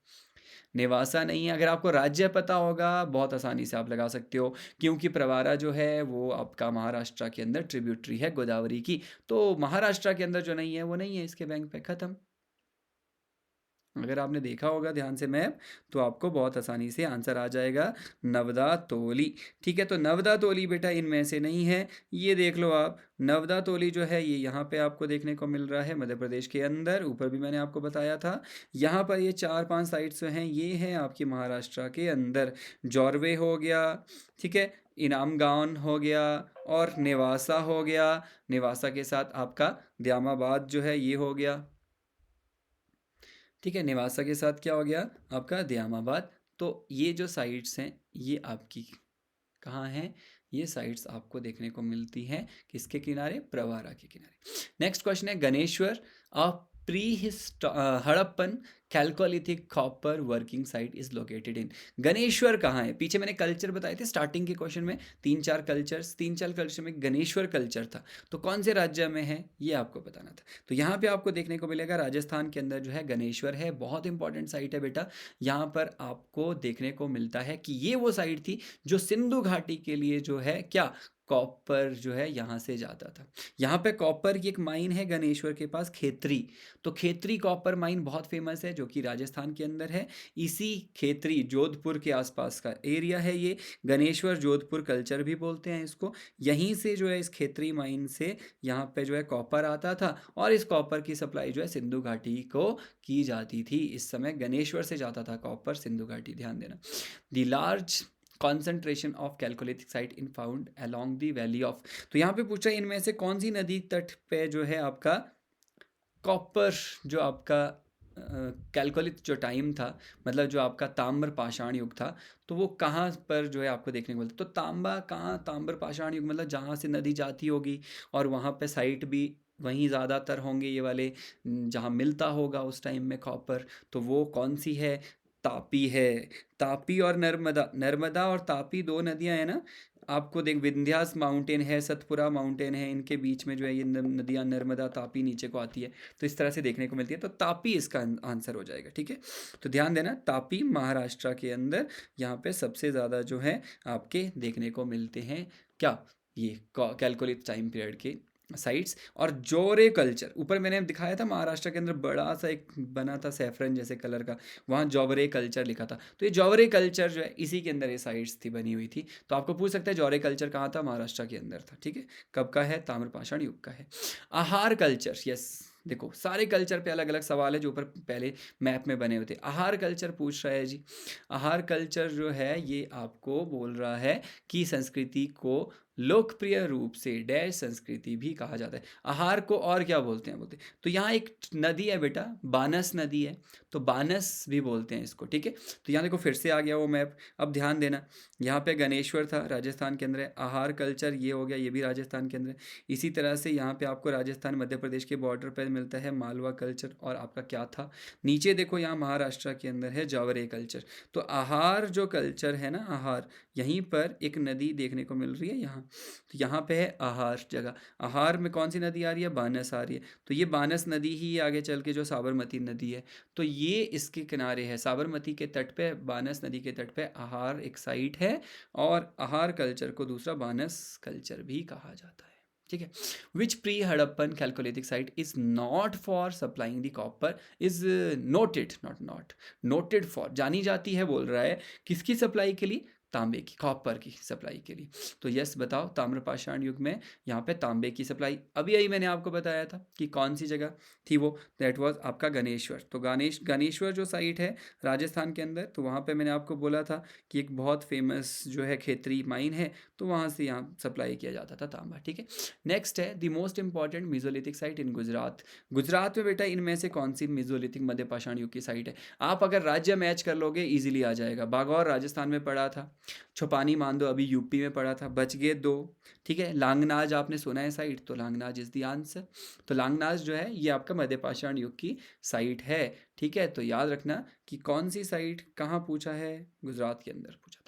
नेवासा नहीं है। अगर आपको राज्य पता होगा बहुत आसानी से आप लगा सकते हो, क्योंकि प्रवारा जो है वो आपका महाराष्ट्र के अंदर ट्रिब्यूटरी है गोदावरी की। तो महाराष्ट्र के अंदर जो नहीं है वो नहीं है, इसके बैंक पे खत्म। अगर आपने देखा होगा ध्यान से मैप, तो आपको बहुत आसानी से आंसर आ जाएगा, नवदा तोली। ठीक है, तो नवदा तोली बेटा इनमें से नहीं है। ये देख लो आप, नवदा तोली जो है ये यहाँ पे आपको देखने को मिल रहा है मध्य प्रदेश के अंदर, ऊपर भी मैंने आपको बताया था। यहाँ पर ये 4-5 साइट्स जो हैं ये हैं आपकी महाराष्ट्र के अंदर। जॉर्वे हो गया, ठीक है, इनाम गांव हो गया, और नेवासा हो गया। नेवासा के साथ आपका द्यामाबाद जो है ये हो गया, ठीक है। नेवासा के साथ क्या हो गया आपका दयामाबाद। तो ये जो साइट्स हैं ये आपकी कहाँ हैं? ये साइट्स आपको देखने को मिलती हैं किसके किनारे? प्रवारा के किनारे। नेक्स्ट क्वेश्चन है, Ganeshwar a Harappan chalcolithic copper working site is located in. Ganeshwar कहाँ है? पीछे मैंने कल्चर बताए थे स्टार्टिंग के क्वेश्चन में, तीन चार कल्चर में गणेश्वर कल्चर था, तो कौन से राज्य में है ये आपको बताना था। तो यहाँ पे आपको देखने को मिलेगा राजस्थान के अंदर जो है गणेश्वर है, बहुत इंपॉर्टेंट साइट है बेटा। यहाँ पर आपको देखने को मिलता है कि ये वो साइट थी जो सिंधु घाटी के लिए जो है क्या कॉपर जो है यहाँ से जाता था। यहाँ पे कॉपर की एक माइन है गणेश्वर के पास, खेतरी। तो खेतरी कॉपर माइन बहुत फेमस है जो कि राजस्थान के अंदर है। इसी खेतरी जोधपुर के आसपास का एरिया है ये, गणेश्वर जोधपुर कल्चर भी बोलते हैं इसको। यहीं से जो है इस खेतरी माइन से यहाँ पे जो है कॉपर आता था और इस कॉपर की सप्लाई जो है सिंधु घाटी को की जाती थी। इस समय गणेश्वर से जाता था कॉपर सिंधु घाटी, ध्यान देना। The large concentration of chalcolithic site in found along the valley of. तो यहाँ पे पूछा इनमें से कौन सी नदी तट पे जो है आपका कॉपर जो आपका कैलकोलिथ जो टाइम था, मतलब जो आपका ताम्र पाषाण युग था, तो वो कहाँ पर जो है आपको देखने को मिलता। तो तांबा कहाँ, ताम्र पाषाण युग मतलब जहाँ से नदी जाती होगी और वहाँ पे साइट भी वहीं ज़्यादातर होंगे ये वाले, जहाँ मिलता होगा उस टाइम में कॉपर। तो वो कौन सी है? तापी है। तापी और नर्मदा, नर्मदा और तापी दो नदियां हैं ना। आपको देख, विंध्यास माउंटेन है, सतपुरा माउंटेन है, इनके बीच में जो है ये नदियां नर्मदा तापी नीचे को आती है, तो इस तरह से देखने को मिलती है। तो तापी इसका आंसर हो जाएगा, ठीक है। तो ध्यान देना, तापी महाराष्ट्र के अंदर यहाँ पे सबसे ज़्यादा जो है आपके देखने को मिलते हैं क्या, ये कैलकोलिथ टाइम पीरियड के साइट्स। और जौरे कल्चर, ऊपर मैंने दिखाया था महाराष्ट्र के अंदर बड़ा सा एक बना था सैफरन जैसे कलर का, वहाँ जौरे कल्चर लिखा था। तो ये जौरे कल्चर जो है इसी के अंदर ये साइट्स थी, बनी हुई थी। तो आपको पूछ सकता है जौरे कल्चर कहाँ था? महाराष्ट्र के अंदर था, ठीक है। कब का है? ताम्रपाषाण युग का है। आहार कल्चर, यस, देखो सारे कल्चर पे अलग अलग सवाल है जो ऊपर पहले मैप में बने हुए थे। आहार कल्चर पूछ रहा है जी। आहार कल्चर जो है ये आपको बोल रहा है कि संस्कृति को लोकप्रिय रूप से डैश संस्कृति भी कहा जाता है। आहार को और क्या बोलते हैं? तो यहाँ एक नदी है बेटा, बानस नदी है, तो बानस भी बोलते हैं इसको, ठीक है। तो यहाँ देखो फिर से आ गया वो मैप। अब ध्यान देना, यहाँ पे गणेश्वर था, राजस्थान के अंदर है। आहार कल्चर ये हो गया, ये भी राजस्थान के अंदर है। इसी तरह से यहाँ पे आपको राजस्थान मध्य प्रदेश के बॉर्डर पर मिलता है मालवा कल्चर, और आपका क्या था नीचे देखो, यहाँ महाराष्ट्र के अंदर है जौरे कल्चर। तो आहार जो कल्चर है ना, आहार, यहीं पर एक नदी देखने को मिल रही है यहाँ। तो यहाँ पे है आहार जगह। आहार में कौन सी नदी आ रही है? बानस आ रही है। तो ये बानस नदी ही आगे चल के जो साबरमती नदी है, तो ये इसके किनारे है, साबरमती के तट पे, बानस नदी के तट पे आहार एक साइट है। और आहार कल्चर को दूसरा बानस कल्चर भी कहा जाता है, ठीक है। Which pre Harappan chalcolithic site is not for supplying the copper is noted, not noted for, जानी जाती है बोल रहा है, किसकी सप्लाई के लिए? तांबे की, कॉपर की सप्लाई के लिए। तो यस बताओ, ताम्रपाषाण युग में यहाँ पे तांबे की सप्लाई, अभी यही मैंने आपको बताया था कि कौन सी जगह थी वो, दैट वाज आपका गणेश्वर। तो गणेश्वर जो साइट है राजस्थान के अंदर, तो वहाँ पे मैंने आपको बोला था कि एक बहुत फेमस जो है खेतरी माइन है, तो वहाँ से यहाँ सप्लाई किया जाता था तांबा, ठीक है। नेक्स्ट है the most important mesolithic site in Gujarat. Gujarat में बेटा इनमें से कौन सी मेसोलिथिक मध्य पाषाण युग की साइट है? आप अगर राज्य मैच कर लोगे इजीली आ जाएगा। बागौर राजस्थान में पड़ा था, छुपानी मांदो अभी यूपी में पड़ा था, बच गए दो, ठीक है। लांगनाज आपने सुना है साइट, तो लांगनाज इज द आंसर। तो लांगनाज जो है ये आपका मध्य पाषाण युग की साइट है, ठीक है। तो याद रखना कि कौन सी साइट कहाँ पूछा है, गुजरात के अंदर पूछा था।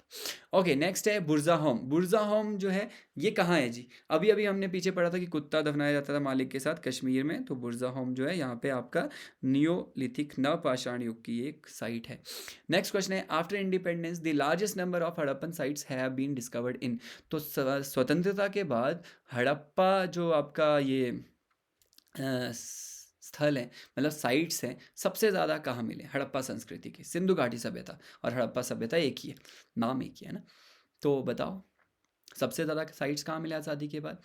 ओके, नेक्स्ट है बुर्जा होम। बुर्जा होम जो है ये कहाँ है जी? अभी अभी हमने पीछे पढ़ा था कि कुत्ता दफनाया जाता था मालिक के साथ कश्मीर में, तो बुर्जा होम जो है यहाँ पे आपका नियोलिथिक नवपाषाण युग की एक साइट है। नेक्स्ट क्वेश्चन है after independence the largest number of Harappan sites have been discovered in. तो स्वतंत्रता के बाद हड़प्पा जो आपका ये स्थल है, मतलब साइट्स हैं, सबसे ज़्यादा कहाँ मिले हड़प्पा संस्कृति के? सिंधु घाटी सभ्यता और हड़प्पा सभ्यता एक ही है, नाम एक ही है ना। तो बताओ सबसे ज़्यादा साइट्स कहाँ मिले आज़ादी के बाद?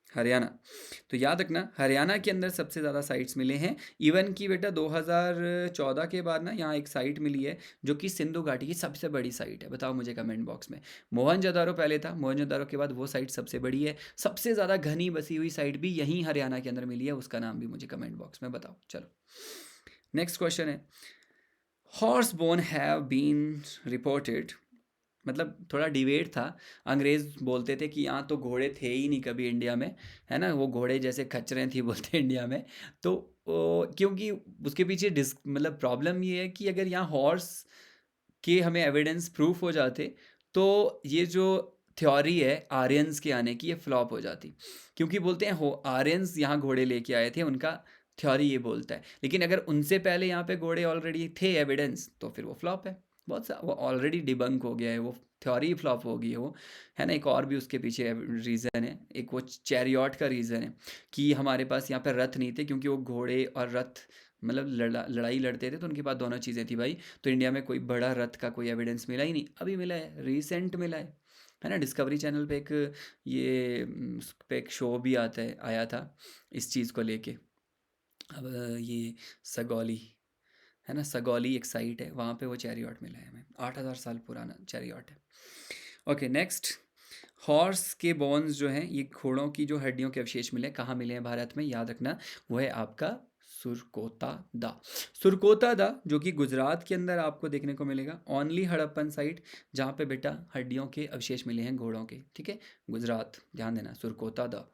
हरियाणा। तो याद रखना हरियाणा के अंदर सबसे ज़्यादा साइट्स मिले हैं। इवन की बेटा 2014 के बाद ना यहाँ एक साइट मिली है जो कि सिंधु घाटी की सबसे बड़ी साइट है। बताओ मुझे कमेंट बॉक्स में। मोहनजोदारो पहले था, मोहनजोदारो के बाद वो साइट सबसे बड़ी है। सबसे ज़्यादा घनी बसी हुई साइट भी यहीं हरियाणा के अंदर मिली है, उसका नाम भी मुझे कमेंट बॉक्स में बताओ। चलो नेक्स्ट क्वेश्चन है horse bone have been reported, मतलब थोड़ा डिबेट था। अंग्रेज़ बोलते थे कि यहाँ तो घोड़े थे ही नहीं कभी इंडिया में, है ना, वो घोड़े जैसे खच्चरें थी बोलते इंडिया में। तो क्योंकि उसके पीछे मतलब प्रॉब्लम ये है कि अगर यहाँ हॉर्स के हमें एविडेंस प्रूफ हो जाते तो ये जो थ्योरी है आर्यंस के आने की ये फ्लॉप हो जाती, क्योंकि बोलते हैं हो आर्यंस यहाँ घोड़े लेके आए थे, उनका थ्योरी ये बोलता है। लेकिन अगर उनसे पहले यहाँ पे घोड़े ऑलरेडी थे एविडेंस तो फिर वो फ्लॉप है, वो ऑलरेडी डिबंक हो गया है, वो थ्योरी फ्लॉप हो गई है वो, है ना। एक और भी उसके पीछे रीज़न है, एक वो चैरियट का रीज़न है कि हमारे पास यहाँ पे रथ नहीं थे, क्योंकि वो घोड़े और रथ मतलब लड़ाई लड़ते थे तो उनके पास दोनों चीज़ें थी भाई। तो इंडिया में कोई बड़ा रथ का कोई एविडेंस मिला ही नहीं, अभी मिला है, रिसेंट मिला है ना। डिस्कवरी चैनल पे एक ये उस पे एक शो भी आता है, आया था इस चीज़ को लेके। अब ये सगौली है ना, सगौली एक साइट है, वहाँ पे वो चैरियट मिला है हमें, 8,000 साल पुराना चैरियट है। ओके नेक्स्ट, हॉर्स के बोन्स जो हैं, ये घोड़ों की जो हड्डियों के अवशेष मिले, कहाँ मिले हैं भारत में, याद रखना वो है आपका सुरकोता दा। सुरकोता दा जो कि गुजरात के अंदर आपको देखने को मिलेगा, ओनली हड़प्पन साइट जहाँ पे बेटा हड्डियों के अवशेष मिले हैं घोड़ों के, ठीक है, गुजरात, ध्यान देना, सुरकोता दा।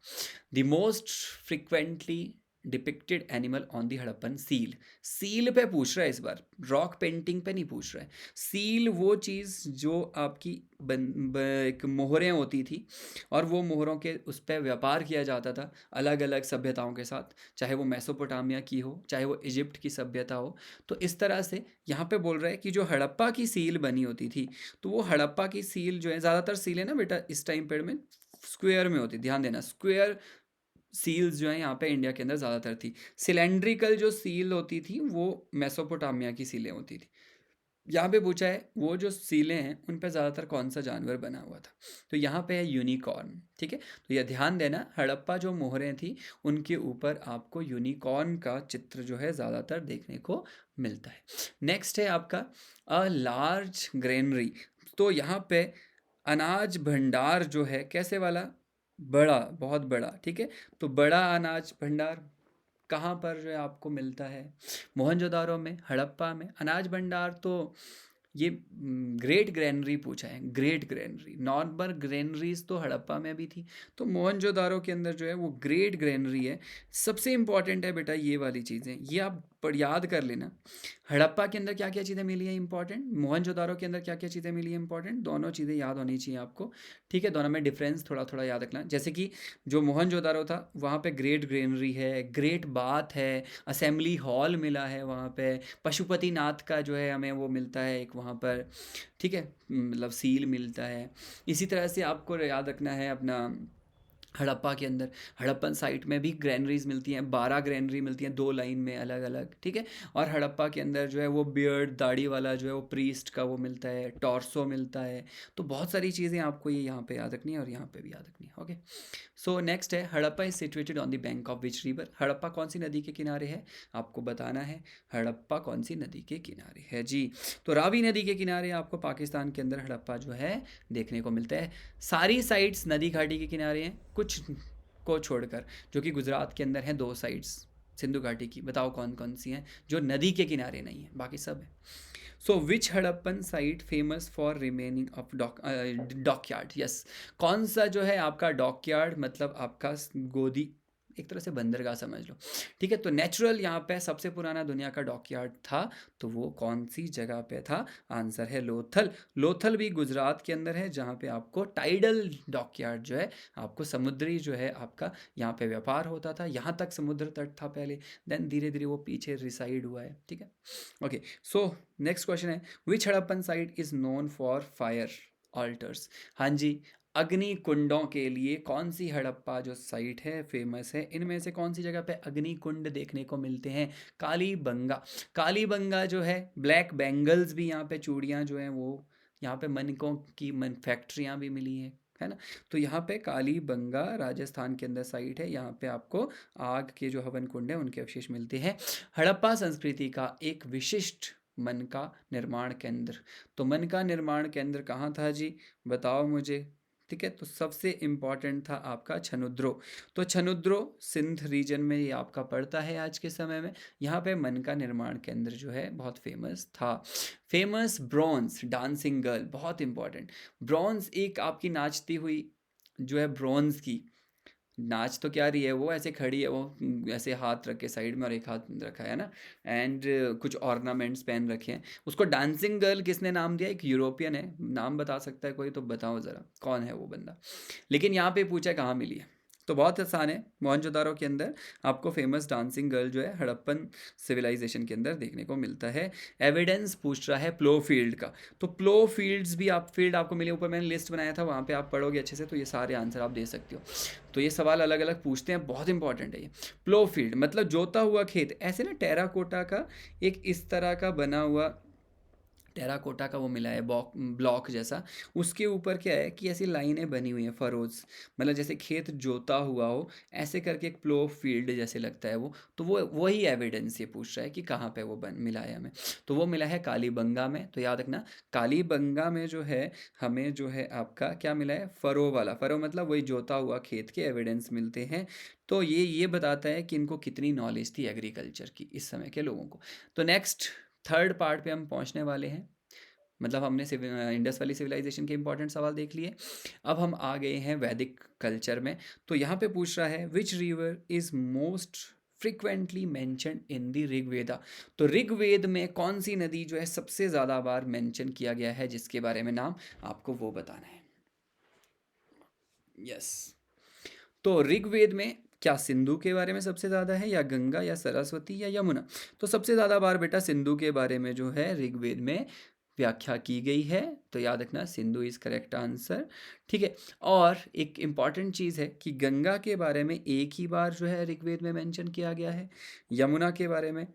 The most frequently depicted animal on the Harappan seal, seal पे पूछ रहा है इस बार, रॉक पेंटिंग पे नहीं पूछ रहा है। सील वो चीज़ जो आपकी एक मोहरें होती थी और वो मोहरों के उस पर व्यापार किया जाता था अलग अलग सभ्यताओं के साथ, चाहे वो मेसोपोटामिया की हो चाहे वो इजिप्ट की सभ्यता हो। तो इस तरह से यहाँ पे बोल रहा है कि जो हड़प्पा की सील बनी होती थी, तो वो हड़प्पा की सील जो है, ज़्यादातर सील है ना बेटा इस टाइम पीरियड में स्क्वायर में होती, ध्यान देना, स्क्वायर सील्स जो है यहाँ पे इंडिया के अंदर ज़्यादातर थी। सिलेंड्रिकल जो सील होती थी वो मेसोपोटामिया की सीलें होती थी। यहाँ पे पूछा है वो जो सीलें हैं उन पे ज़्यादातर कौन सा जानवर बना हुआ था, तो यहाँ पे है यूनिकॉर्न, ठीक है। तो यह ध्यान देना, हड़प्पा जो मोहरें थी उनके ऊपर आपको यूनिकॉर्न का चित्र जो है ज़्यादातर देखने को मिलता है। नेक्स्ट है आपका अ लार्ज ग्रेनरी, तो यहाँ पे अनाज भंडार जो है कैसे वाला, बड़ा, बहुत बड़ा, ठीक है। तो बड़ा अनाज भंडार कहाँ पर जो है आपको मिलता है, मोहनजोदारो में, हड़प्पा में। अनाज भंडार तो ये ग्रेट ग्रैनरी पूछा है, ग्रेट ग्रैनरी, नॉर्मल ग्रैनरीज तो हड़प्पा में भी थी, तो मोहनजोदारो के अंदर जो है वो ग्रेट ग्रैनरी है। सबसे इंपॉर्टेंट है बेटा ये वाली चीज़ें, ये आप याद कर लेना, हड़प्पा के अंदर क्या क्या चीज़ें मिली है इंपॉर्टेंट, मोहनजोदारो के अंदर क्या क्या चीज़ें मिली है इंपॉर्टेंट, दोनों चीज़ें याद होनी चाहिए आपको, ठीक है। दोनों में डिफरेंस थोड़ा थोड़ा याद रखना, जैसे कि जो मोहनजोदारो था वहाँ पे ग्रेट ग्रेनरी है, ग्रेट बाथ है, असेंबली हॉल मिला है वहाँ पे, पशुपति नाथ का जो है हमें वो मिलता है एक वहाँ पर, ठीक है, मतलब सील मिलता है। इसी तरह से आपको याद रखना है अपना हड़प्पा के अंदर, हड़प्पन साइट में भी ग्रैनरीज मिलती हैं, 12 ग्रैनरी मिलती हैं 2 लाइन में अलग अलग, ठीक है। और हड़प्पा के अंदर जो है वो बियर्ड दाढ़ी वाला जो है वो प्रीस्ट का वो मिलता है, टॉर्सो मिलता है। तो बहुत सारी चीज़ें आपको ये यहाँ पे याद रखनी है और यहाँ पे भी याद रखनी है, ओके। सो नेक्स्ट है, Harappa is situated on the bank of which river, Harappa कौन सी नदी के किनारे है, आपको बताना है हड़प्पा कौन सी नदी के किनारे है जी। तो रावी नदी के किनारे आपको पाकिस्तान के अंदर हड़प्पा जो है देखने को मिलता है। सारी साइट्स नदी घाटी के किनारे हैं, कुछ को छोड़कर, जो कि गुजरात के अंदर हैं 2 साइट्स सिंधु घाटी की, बताओ कौन कौन सी हैं जो नदी के किनारे नहीं है, बाकी सब है। So which Harappan site famous for remaining of dockyard, yes, कौन सा जो है आपका डॉकयार्ड, मतलब आपका गोदी, एक तरह से बंदरगाह समझ लो, ठीक है। तो नेचुरल यहाँ पे सबसे पुराना दुनिया का डॉकयार्ड था, तो वो कौन सी जगह पे था, आंसर है लोथल। लोथल भी गुजरात के अंदर है, जहाँ पे आपको टाइडल डॉकयार्ड जो है, आपको समुद्री जो है आपका यहाँ पे व्यापार होता था, यहाँ तक समुद्र तट था पहले, देन धीरे धीरे वो पीछे रिसाइड हुआ है, ठीक है। ओके सो नेक्स्ट क्वेश्चन है, which Harappan site is known for fire altars, हाँ जी, अग्नि कुंडों के लिए कौन सी हड़प्पा जो साइट है फेमस है, इनमें से कौन सी जगह पे अग्नि कुंड देखने को मिलते हैं, कालीबंगा, कालीबंगा जो है, ब्लैक बैंगल्स भी यहाँ पे, चूड़ियाँ जो हैं वो यहाँ पे मणिकों की फैक्ट्रियाँ भी मिली हैं, है ना। तो यहाँ पे कालीबंगा राजस्थान के अंदर साइट है, यहाँ पे आपको आग के जो हवन कुंड है उनके अवशेष मिलते हैं। हड़प्पा संस्कृति का एक विशिष्ट मन का निर्माण केंद्र, तो मन का निर्माण केंद्र कहाँ था जी, बताओ मुझे, ठीक है। तो सबसे इम्पॉर्टेंट था आपका छनुद्रो, तो छनुद्रो सिंध रीजन में ये आपका पड़ता है आज के समय में, यहाँ पे मन का निर्माण केंद्र जो है बहुत फेमस था। फेमस ब्रॉन्ज डांसिंग गर्ल, बहुत इंपॉर्टेंट, ब्रॉन्ज एक आपकी नाचती हुई जो है ब्रॉन्ज की नाच तो क्या रही है, वो ऐसे खड़ी है, वो ऐसे हाथ रख के साइड में और एक हाथ रखा है ना, एंड कुछ ऑर्नामेंट्स पहन रखे हैं। उसको डांसिंग गर्ल किसने नाम दिया? एक यूरोपियन है, नाम बता सकता है कोई तो बताओ ज़रा कौन है वो बंदा। लेकिन यहाँ पे पूछा कहाँ मिली है, तो बहुत आसान है। मोहनजोदारो के अंदर आपको फेमस डांसिंग गर्ल जो है हड़प्पन सिविलाइजेशन के अंदर देखने को मिलता है। एविडेंस पूछ रहा है प्लो फील्ड का, तो प्लो फील्ड्स भी आप फील्ड आपको मिले, ऊपर मैंने लिस्ट बनाया था, वहाँ पे आप पढ़ोगे अच्छे से तो ये सारे आंसर आप दे सकते हो। तो ये सवाल अलग अलग पूछते हैं, बहुत इंपॉर्टेंट है ये। प्लो फील्ड मतलब जोता हुआ खेत, ऐसे ना टेराकोटा का एक इस तरह का बना हुआ, टेराकोटा का वो मिला है ब्लॉक जैसा, उसके ऊपर क्या है कि ऐसी लाइनें बनी हुई हैं, फरोज, मतलब जैसे खेत जोता हुआ हो, ऐसे करके एक प्लो फील्ड जैसे लगता है वो। तो वो वही एविडेंस ये पूछ रहा है कि कहाँ पे वो मिला है हमें। तो वो मिला है कालीबंगा में, तो याद रखना कालीबंगा में जो है हमें जो है आपका क्या मिला है, फरो वाला, फरो मतलब वही जोता हुआ खेत के एविडेंस मिलते हैं। तो ये बताता है कि इनको कितनी नॉलेज थी एग्रीकल्चर की इस समय के लोगों को। तो नेक्स्ट थर्ड पार्ट पे हम पहुंचने वाले हैं, मतलब हमने इंडस वैली सिविलाइजेशन के इंपॉर्टेंट सवाल देख लिए। अब हम आ गए हैं वैदिक कल्चर में। तो यहाँ पे पूछ रहा है which river is most frequently mention in the Rigveda. तो ऋग्वेद में कौन सी नदी जो है सबसे ज़्यादा बार मेंशन किया गया है, जिसके बारे में नाम आपको वो बताना है। यस, तो ऋग्वेद में क्या सिंधु के बारे में सबसे ज़्यादा है, या गंगा, या सरस्वती, या यमुना? तो सबसे ज़्यादा बार बेटा सिंधु के बारे में जो है ऋग्वेद में व्याख्या की गई है। तो याद रखना सिंधु इज़ करेक्ट आंसर। ठीक है, और एक इम्पॉर्टेंट चीज़ है कि गंगा के बारे में एक ही बार जो है ऋग्वेद में मेंशन किया गया है, यमुना के बारे में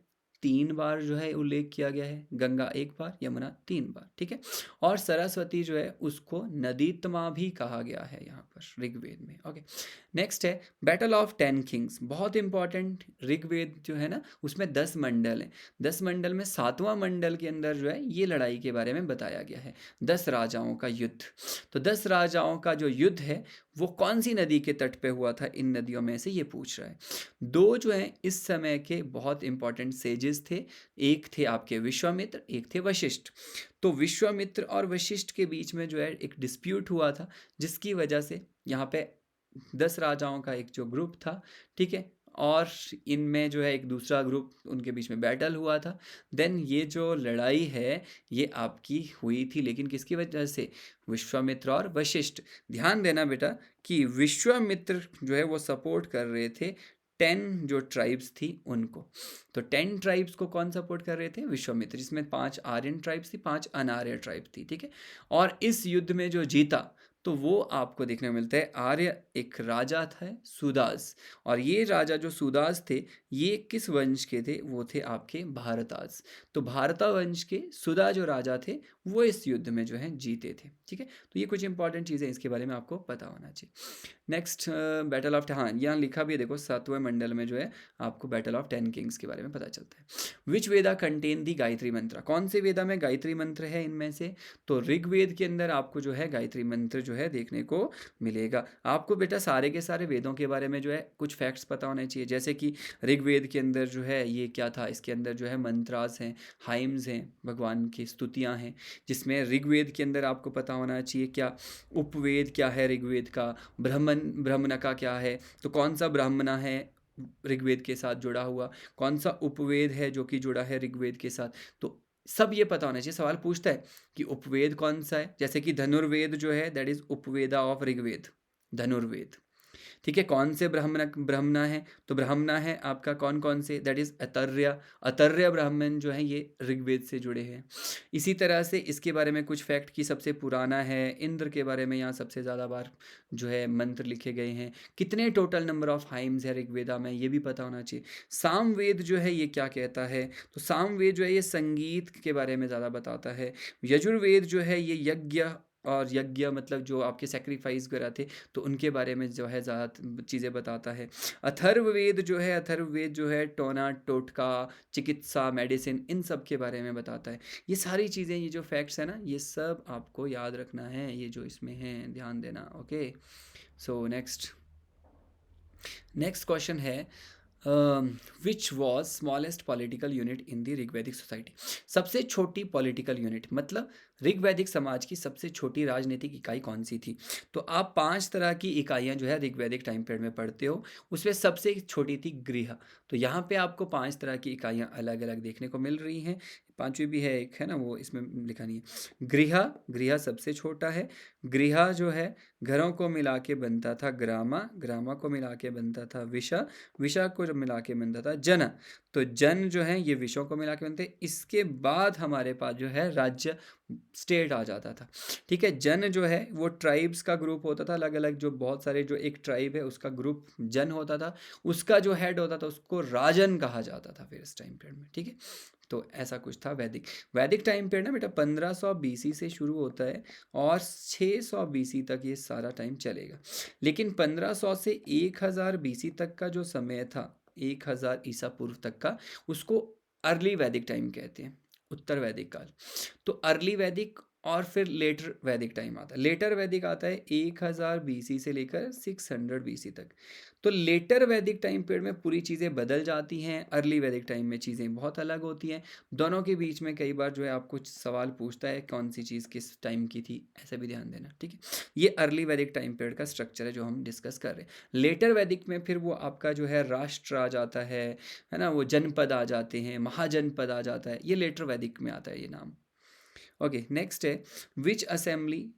3 बार जो है उल्लेख किया गया है, गंगा 1 बार, यमुना 3 बार। ठीक है, और सरस्वती जो है उसको नदीतमा भी कहा गया है यहाँ पर ऋग्वेद में। ओके, नेक्स्ट है बैटल ऑफ 10 किंग्स, बहुत इंपॉर्टेंट। ऋग्वेद जो है ना उसमें 10 मंडल हैं, 10 मंडल में 7वां मंडल के अंदर जो है ये लड़ाई के बारे में बताया गया है, 10 राजाओं का युद्ध। तो 10 राजाओं का जो युद्ध है वो कौन सी नदी के तट पे हुआ था, इन नदियों में से ये पूछ रहा है। दो जो हैं इस समय के बहुत इंपॉर्टेंट सेजेस थे, एक थे आपके विश्वामित्र, एक थे वशिष्ठ। तो विश्वामित्र और वशिष्ठ के बीच में जो है एक डिस्प्यूट हुआ था, जिसकी वजह से यहाँ पे 10 राजाओं का एक जो ग्रुप था, ठीक है, और इनमें जो है एक दूसरा ग्रुप, उनके बीच में बैटल हुआ था। देन ये जो लड़ाई है ये आपकी हुई थी, लेकिन किसकी वजह से? विश्वामित्र और वशिष्ठ। ध्यान देना बेटा कि विश्वामित्र जो है वो सपोर्ट कर रहे थे 10 जो ट्राइब्स थी उनको। तो 10 ट्राइब्स को कौन सपोर्ट कर रहे थे? विश्वामित्र, जिसमें 5 आर्यन ट्राइब्स थी, 5 अनार्य ट्राइब थी। ठीक है, और इस युद्ध में जो जीता तो वो आपको देखने को मिलता है आर्य एक राजा था सुदास, और ये राजा जो सुदास थे ये किस वंश के थे? वो थे आपके भारताज। तो भारता वंश के सुदा जो राजा थे वो इस युद्ध में जो है जीते थे। ठीक है, तो ये कुछ इंपॉर्टेंट चीज़ें इसके बारे में आपको पता होना चाहिए। नेक्स्ट बैटल ऑफ, हाँ यहाँ लिखा भी है देखो, 7वें मंडल में जो है आपको बैटल ऑफ 10 किंग्स के बारे में पता चलता है। विच वेदा कंटेन दी गायत्री मंत्र, कौन से वेदा में गायत्री मंत्र है इनमें से? तो ऋग्वेद के अंदर आपको जो है गायत्री मंत्र जो है देखने को मिलेगा। आपको बेटा सारे के सारे वेदों के बारे में जो है कुछ फैक्ट्स पता होने चाहिए, जैसे कि ऋग्वेद के अंदर जो है ये क्या था, इसके अंदर जो है मंत्रास हैं, हाइम्स हैं, भगवान की स्तुतियाँ हैं, जिसमें ऋग्वेद के अंदर आपको पता होना चाहिए क्या उपवेद क्या है ऋग्वेद का, ब्राह्मणका क्या है, तो कौन सा ब्राह्मणा है ऋग्वेद के साथ जुड़ा हुआ, कौन सा उपवेद है जो कि जुड़ा है ऋग्वेद के साथ। तो सब ये पता होना चाहिए। सवाल पूछता है कि उपवेद कौन सा है, जैसे कि धनुर्वेद जो है दैट इज उपवेदा ऑफ ऋग्वेद, धनुर्वेद। ठीक है, कौन से ब्राह्मणा है? तो ब्राह्मणा है आपका कौन कौन से, दैट इज अतर्य, अतर्य ब्राह्मण जो है ये ऋग्वेद से जुड़े हैं। इसी तरह से इसके बारे में कुछ फैक्ट की सबसे पुराना है इंद्र के बारे में, यहाँ सबसे ज़्यादा बार जो है मंत्र लिखे गए हैं। कितने टोटल नंबर ऑफ हाइम्स है ऋग्वेदा में ये भी पता होना चाहिए। सामवेद जो है ये क्या कहता है? तो सामवेद जो है ये संगीत के बारे में ज़्यादा बताता है। यजुर्वेद जो है ये यज्ञ, और यज्ञ मतलब जो आपके सेक्रीफाइस वगैरह थे तो उनके बारे में जो है ज़्यादा चीज़ें बताता है। अथर्ववेद जो है, अथर्ववेद जो है टोना टोटका, चिकित्सा, मेडिसिन, इन सब के बारे में बताता है। ये सारी चीज़ें, ये जो फैक्ट्स है ना ये सब आपको याद रखना है, ये जो इसमें हैं ध्यान देना। ओके, सो नेक्स्ट क्वेश्चन है which was smallest political unit in the Rigvedic society. सबसे छोटी पॉलिटिकल यूनिट मतलब ऋग्वैदिक समाज की सबसे छोटी राजनीतिक इकाई कौन सी थी। तो आप 5 तरह की इकाइयाँ जो है ऋग्वैदिक टाइम पीरियड में पढ़ते हो, उसमें सबसे छोटी थी गृह। तो यहाँ पे आपको 5 तरह की इकाइयाँ अलग अलग देखने को मिल रही हैं। पांचवी भी है एक, है ना, वो इसमें लिखा नहीं है। गृह, गृह सबसे छोटा है। गृह जो है घरों को मिला के बनता था ग्रामा, ग्रामा को मिला के बनता था विषा, विषा को जब मिला के बनता था जन। तो जन जो है ये विषयों को मिला के बनते। इसके बाद हमारे पास जो है राज्य, स्टेट आ जाता था। ठीक है, जन जो है वो ट्राइब्स का ग्रुप होता था, अलग अलग जो बहुत सारे, जो एक ट्राइब है उसका ग्रुप जन होता था, उसका जो हेड होता था उसको राजन कहा जाता था फिर इस टाइम पीरियड में। ठीक है, तो ऐसा कुछ था वैदिक। वैदिक टाइम पीरियड ना बेटा 1500 बीसी से शुरू होता है और 600 बीसी तक ये सारा टाइम चलेगा। लेकिन 1500 से 1000 बीसी तक का जो समय था, 1000 ईसा पूर्व तक का, उसको अर्ली वैदिक टाइम कहते हैं, उत्तर वैदिक काल। तो अर्ली वैदिक और फिर लेटर वैदिक टाइम आता है। लेटर वैदिक आता है 1000 बीसी से लेकर 600 बीसी तक। तो लेटर वैदिक टाइम पीरियड में पूरी चीज़ें बदल जाती हैं, अर्ली वैदिक टाइम में चीज़ें बहुत अलग होती हैं। दोनों के बीच में कई बार जो है आपको सवाल पूछता है कौन सी चीज़ किस टाइम की थी, ऐसा भी ध्यान देना। ठीक है, ये अर्ली वैदिक टाइम पीरियड का स्ट्रक्चर है जो हम डिस्कस कर रहे हैं। लेटर वैदिक में फिर वो आपका जो है राष्ट्र आ जाता है ना, वो जनपद आ जाते हैं, महाजनपद आ जाता है, ये लेटर वैदिक में आता है ये नाम। ओके, नेक्स्ट है which assembly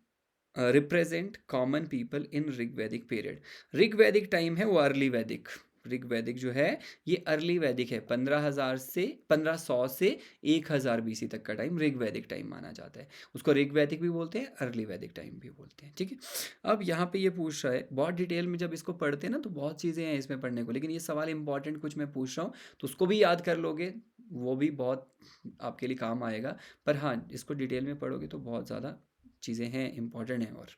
represent common people in Rigvedic period. Rigvedic time है वो अर्ली वैदिक। ऋग्वैदिक जो है ये अर्ली वैदिक है, 1500 से 1000 बीसी तक का टाइम ऋग्वैदिक टाइम माना जाता है। उसको ऋग्वैदिक भी बोलते हैं, अर्ली वैदिक टाइम भी बोलते हैं। ठीक है, अब यहाँ पे ये पूछ रहा है बहुत डिटेल में, जब इसको पढ़ते हैं ना तो बहुत चीज़ें हैं इसमें पढ़ने को, लेकिन ये सवाल इंपॉर्टेंट कुछ मैं पूछ रहा हूँ तो उसको भी याद कर लोगे, वो भी बहुत आपके लिए काम आएगा। पर हाँ, इसको डिटेल में पढ़ोगे तो बहुत ज़्यादा चीज़ें हैं, इंपॉर्टेंट हैं। और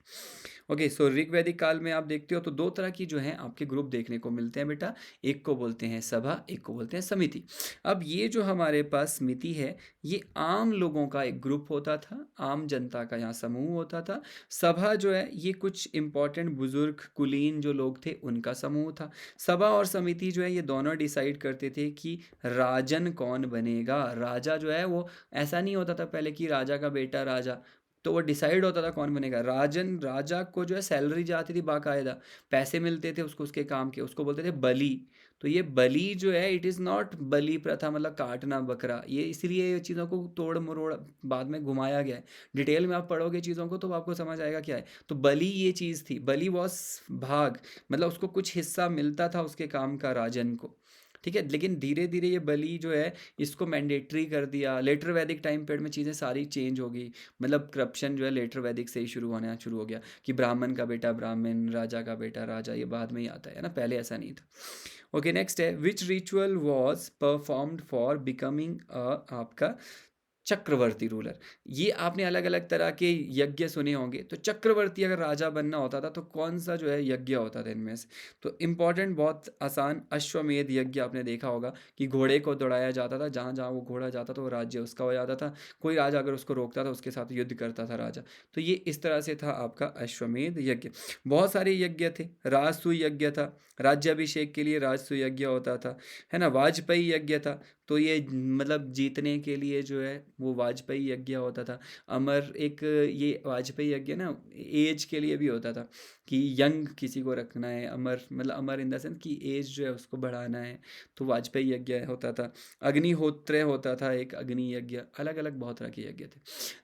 ओके, सो ऋग्वैदिक काल में आप देखते हो तो 2 तरह की जो हैं आपके ग्रुप देखने को मिलते हैं बेटा। एक को बोलते हैं सभा, एक को बोलते हैं समिति। अब ये जो हमारे पास समिति है ये आम लोगों का एक ग्रुप होता था, आम जनता का यहाँ समूह होता था। सभा जो है ये कुछ इंपॉर्टेंट बुजुर्ग कुलीन जो लोग थे उनका समूह था। सभा और समिति जो है ये दोनों डिसाइड करते थे कि राजन कौन बनेगा। राजा जो है वो ऐसा नहीं होता था पहले कि राजा का बेटा राजा, तो वो डिसाइड होता था कौन बनेगा राजन। राजा को जो है सैलरी जाती थी, बाकायदा पैसे मिलते थे उसको उसके काम के, उसको बोलते थे बलि। तो ये बलि जो है इट इज़ नॉट बलि प्रथा मतलब काटना बकरा, ये इसलिए ये चीज़ों को तोड़ मरोड़ बाद में घुमाया गया है। डिटेल में आप पढ़ोगे चीज़ों को तो आपको समझ आएगा क्या है। तो बलि ये चीज़ थी, बलि वॉस भाग, मतलब उसको कुछ हिस्सा मिलता था उसके काम का राजन को। ठीक है, लेकिन धीरे धीरे ये बलि जो है इसको मैंडेटरी कर दिया। लेटर वैदिक टाइम पीरियड में चीज़ें सारी चेंज हो गई, मतलब करप्शन जो है लेटर वैदिक से ही शुरू हो गया कि ब्राह्मण का बेटा ब्राह्मण, राजा का बेटा राजा, ये बाद में ही आता है ना, पहले ऐसा नहीं था। ओके, नेक्स्ट है which ritual was performed for becoming आपका चक्रवर्ती रूलर। ये आपने अलग अलग तरह के यज्ञ सुने होंगे, तो चक्रवर्ती अगर राजा बनना होता था तो कौन सा जो है यज्ञ होता था इनमें से। तो इम्पॉर्टेंट बहुत आसान, अश्वमेध यज्ञ आपने देखा होगा कि घोड़े को दौड़ाया जाता था, जहाँ जहाँ वो घोड़ा जाता था वो राज्य उसका हो जाता था। कोई राजा अगर उसको रोकता था उसके साथ युद्ध करता था राजा। तो ये इस तरह से था आपका अश्वमेध यज्ञ। बहुत सारे यज्ञ थे, राजसूय यज्ञ था, राज्याभिषेक के लिए राजसूय यज्ञ होता था, है ना। वाजपेयी यज्ञ था, तो ये मतलब जीतने के लिए जो है वो वाजपेयी यज्ञ होता था। अमर एक, ये वाजपेयी यज्ञ ना एज के लिए भी होता था कि यंग किसी को रखना है, अमर मतलब अमर इन द सेंस कि एज जो है उसको बढ़ाना है, तो वाजपेयी यज्ञ होता था। अग्निहोत्र होता था एक, अग्नि यज्ञ, अलग अलग बहुत तरह के यज्ञ थे।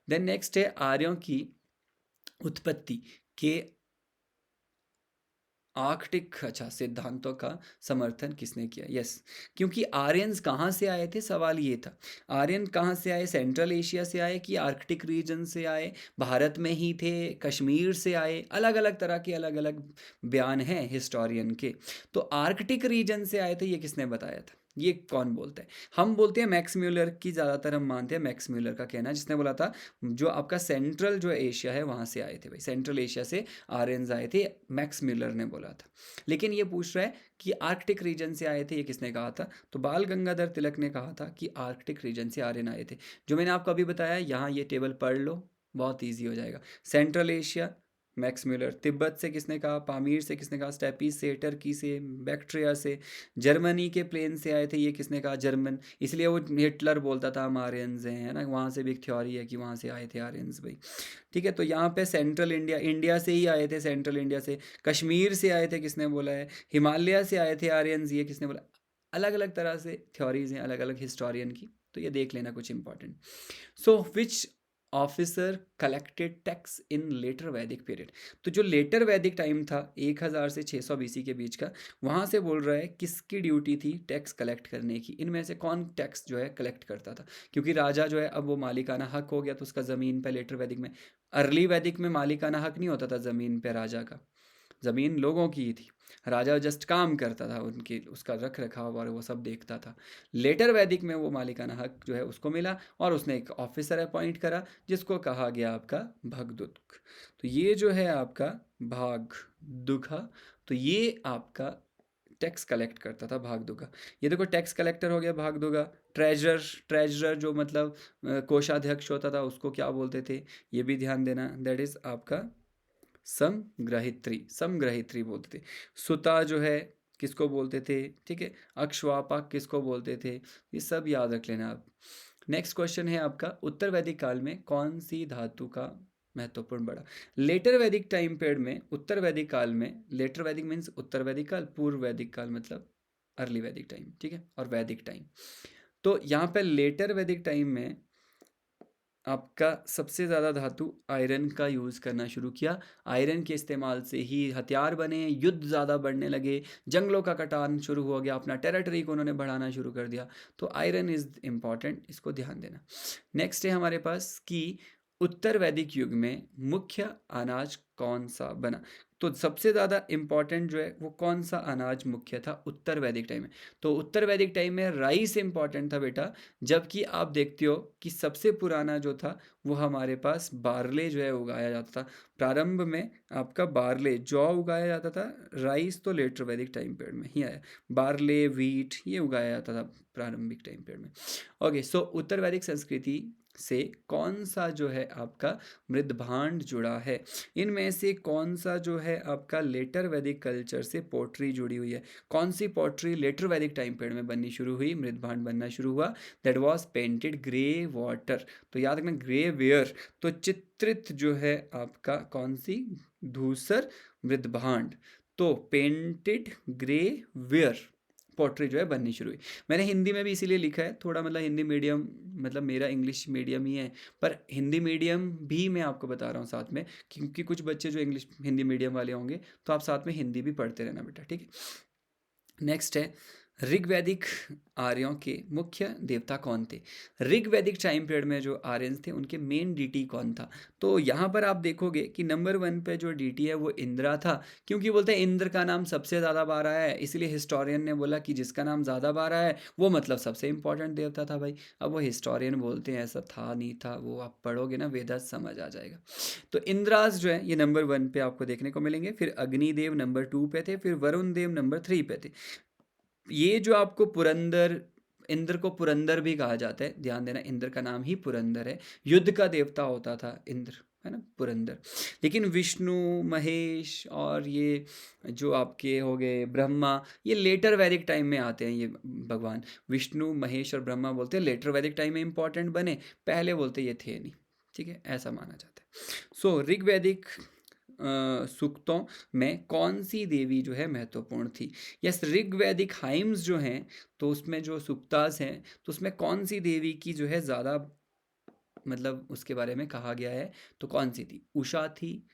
देन नेक्स्ट है आर्यों की उत्पत्ति के आर्कटिक अच्छा सिद्धांतों का समर्थन किसने किया। यस, क्योंकि आर्यंस कहाँ से आए थे, सवाल ये था। आर्यन कहाँ से आए, सेंट्रल एशिया से आए कि आर्कटिक रीजन से आए, भारत में ही थे, कश्मीर से आए, अलग अलग तरह के अलग अलग बयान हैं हिस्टोरियन के। तो आर्कटिक रीजन से आए थे ये किसने बताया था, ये कौन बोलता है। हम बोलते हैं मैक्स म्यूलर की, ज़्यादातर हम मानते हैं मैक्स म्यूलर का कहना है, जिसने बोला था जो आपका सेंट्रल जो एशिया है वहाँ से आए थे भाई, सेंट्रल एशिया से आर्यंस आए थे, मैक्स मिलर ने बोला था। लेकिन ये पूछ रहा है कि आर्कटिक रीजन से आए थे, ये किसने कहा था। तो बाल गंगाधर तिलक ने कहा था कि आर्कटिक रीजन से आर्यन आए थे। जो मैंने आपको अभी बताया यहाँ ये टेबल पढ़ लो, बहुत ईजी हो जाएगा। Central Asia, Max Muller. Tibet से किसने कहा? पामीर से किसने कहा? स्टेपी से, टर्की से, बैक्ट्रिया से। जर्मनी के प्लेन से आए थे, ये किसने कहा? जर्मन। इसलिए वो हिटलर बोलता था हम आर्यंस हैं, है ना, वहाँ से भी एक थ्योरी है कि वहाँ से आए थे आर्यंस भाई। ठीक है, तो यहाँ पे सेंट्रल इंडिया, इंडिया से ही आए थे, सेंट्रल इंडिया से। कश्मीर से आए थे, किसने बोला है? हिमालय से आए थे आर्यंस, ये किसने बोला? अलग अलग तरह से थ्योरीज हैं अलग अलग हिस्टोरियन की, तो ये देख लेना कुछ important. So which officer collected tax in later Vedic period? तो जो लेटर वैदिक टाइम था 1000 से 600 बीसी के बीच का, वहाँ से बोल रहा है किसकी ड्यूटी थी टैक्स कलेक्ट करने की? इनमें से कौन टैक्स जो है कलेक्ट करता था? क्योंकि राजा जो है अब वो मालिकाना हक हो गया, तो उसका ज़मीन पे लेटर वैदिक में, अर्ली वैदिक में मालिकाना हक नहीं होता था ज़मीन पे राजा का, ज़मीन लोगों की ही थी, राजा जस्ट काम करता था, उनकी उसका रख रखाव और वो सब देखता था। लेटर वैदिक में वो मालिकाना हक जो है उसको मिला, और उसने एक ऑफिसर अपॉइंट करा जिसको कहा गया आपका भगदुक। तो ये जो है आपका भागदुखा, तो ये आपका टैक्स कलेक्ट करता था भागदुगा। ये देखो टैक्स कलेक्टर हो गया भागदुगा। ट्रेजरर, ट्रेजरर जो मतलब कोषाध्यक्ष होता था, उसको क्या बोलते थे? ये भी ध्यान देना, दैट इज आपका समग्रहित्री, समग्रहित्री बोलते थे। सुता जो है किसको बोलते थे? ठीक है, अक्षवापक किसको बोलते थे? ये सब याद रख लेना आप। नेक्स्ट क्वेश्चन है आपका, उत्तर वैदिक काल में कौन सी धातु का महत्वपूर्ण बढ़ा? लेटर वैदिक टाइम पीरियड में, उत्तर वैदिक काल में, लेटर वैदिक मीन्स उत्तर वैदिक काल, पूर्व वैदिक काल मतलब अर्ली वैदिक टाइम, ठीक है, और वैदिक टाइम। तो यहाँ पे लेटर वैदिक टाइम में आपका सबसे ज़्यादा धातु आयरन का यूज़ करना शुरू किया। आयरन के इस्तेमाल से ही हथियार बने, युद्ध ज़्यादा बढ़ने लगे, जंगलों का कटान शुरू हो गया, अपना टेरिटरी को उन्होंने बढ़ाना शुरू कर दिया। तो आयरन इज़ इम्पॉर्टेंट, इसको ध्यान देना। नेक्स्ट है हमारे पास कि उत्तर वैदिक युग में मुख्य अनाज कौन सा बना? तो सबसे ज़्यादा इम्पॉर्टेंट जो है वो कौन सा अनाज मुख्य था उत्तर वैदिक टाइम में? तो उत्तर वैदिक टाइम में राइस इम्पॉर्टेंट था बेटा, जबकि आप देखते हो कि सबसे पुराना जो था वो हमारे पास बार्ले जो है उगाया जाता था। प्रारंभ में आपका बार्ले जौ उगाया जाता था, राइस तो लेटर वैदिक टाइम पीरियड में ही आया। बार्ले, व्हीट ये उगाया जाता था प्रारंभिक टाइम पीरियड में। ओके, सो उत्तर वैदिक संस्कृति से कौन सा जो है आपका मृदभांड जुड़ा है? इनमें से कौन सा जो है आपका लेटर वैदिक कल्चर से पोट्री जुड़ी हुई है? कौन सी पोट्री लेटर वैदिक टाइम पीरियड में बननी शुरू हुई, मृदभांड बनना शुरू हुआ? That was painted grey water. तो याद रखना ग्रे वेयर, तो चित्रित जो है आपका कौन सी? धूसर मृदभांड। तो पेंटेड ग्रे वेयर पोट्री जो है बननी शुरू हुई। मैंने हिंदी में भी इसीलिए लिखा है, थोड़ा मतलब हिंदी मीडियम, मतलब मेरा इंग्लिश मीडियम ही है, पर हिंदी मीडियम भी मैं आपको बता रहा हूँ साथ में, क्योंकि कुछ बच्चे जो इंग्लिश हिंदी मीडियम वाले होंगे तो आप साथ में हिंदी भी पढ़ते रहना बेटा, ठीक है। नेक्स्ट है, ऋग्वैदिक आर्यों के मुख्य देवता कौन थे? ऋग्वैदिक टाइम पीरियड में जो आर्यंस थे उनके मेन डीटी कौन था? तो यहाँ पर आप देखोगे कि नंबर 1 पे जो डीटी है वो इंद्रा था, क्योंकि बोलते हैं इंद्र का नाम सबसे ज़्यादा बार आया है, इसलिए हिस्टोरियन ने बोला कि जिसका नाम ज़्यादा बार आया है वो मतलब सबसे इंपॉर्टेंट देवता था भाई। अब वो हिस्टोरियन बोलते हैं, ऐसा था नहीं था, वो आप पढ़ोगे ना वेदास समझ आ जाएगा। तो इंद्रास जो है ये नंबर 1 पे आपको देखने को मिलेंगे, फिर अग्निदेव नंबर 2 पे थे, फिर वरुण देव नंबर 3 पे थे। ये जो आपको पुरंदर, इंद्र को पुरंदर भी कहा जाता है, ध्यान देना इंद्र का नाम ही पुरंदर है, युद्ध का देवता होता था इंद्र, है ना, पुरंदर। लेकिन विष्णु, महेश और ये जो आपके हो गए ब्रह्मा, ये लेटर वैदिक टाइम में आते हैं। ये भगवान विष्णु, महेश और ब्रह्मा बोलते हैं लेटर वैदिक टाइम में इंपॉर्टेंट बने, पहले बोलते ये थे नहीं, ठीक है, ऐसा माना जाता है। सो ऋग्वैदिक सूक्तों में कौन सी देवी जो है महत्वपूर्ण थी? यस, ऋग्वैदिक हाइम्स जो हैं तो उसमें जो सूक्तास हैं तो उसमें कौन सी देवी की जो है ज़्यादा मतलब उसके बारे में कहा गया है? तो कौन सी थी? उषा थी,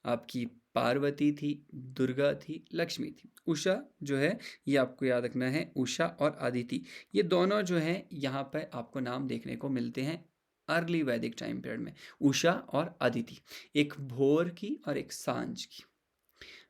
आपकी पार्वती थी, दुर्गा थी, लक्ष्मी थी। उषा जो है ये आपको याद रखना है, उषा और अदिति, ये दोनों जो हैं यहाँ पर आपको नाम देखने को मिलते हैं अर्ली वैदिक टाइम पीरियड में, उषा और अदिति, एक भोर की और एक सांझ की।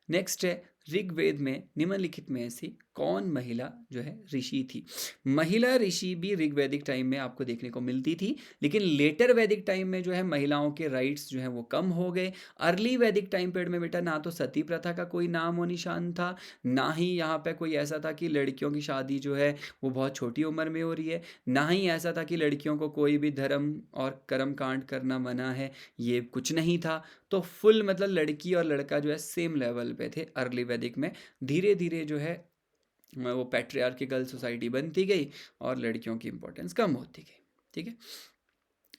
नेक्स्ट है ऋग्वेद में निम्नलिखित में से कौन महिला जो है ऋषि थी? महिला ऋषि भी ऋग्वैदिक टाइम में आपको देखने को मिलती थी, लेकिन लेटर वैदिक टाइम में जो है महिलाओं के राइट्स जो है वो कम हो गए। अर्ली वैदिक टाइम पीरियड में बेटा ना तो सती प्रथा का कोई नाम और निशान था, ना ही यहाँ पे कोई ऐसा था कि लड़कियों की शादी जो है वो बहुत छोटी उम्र में हो रही है, ना ही ऐसा था कि लड़कियों को कोई भी धर्म और कर्म कांड करना मना है, ये कुछ नहीं था। तो फुल मतलब लड़की और लड़का जो है सेम लेवल पे थे अर्ली वैदिक में। धीरे धीरे जो है वो पैट्रियार्किकल सोसाइटी बनती गई और लड़कियों की इंपॉर्टेंस कम होती गई। ठीक है,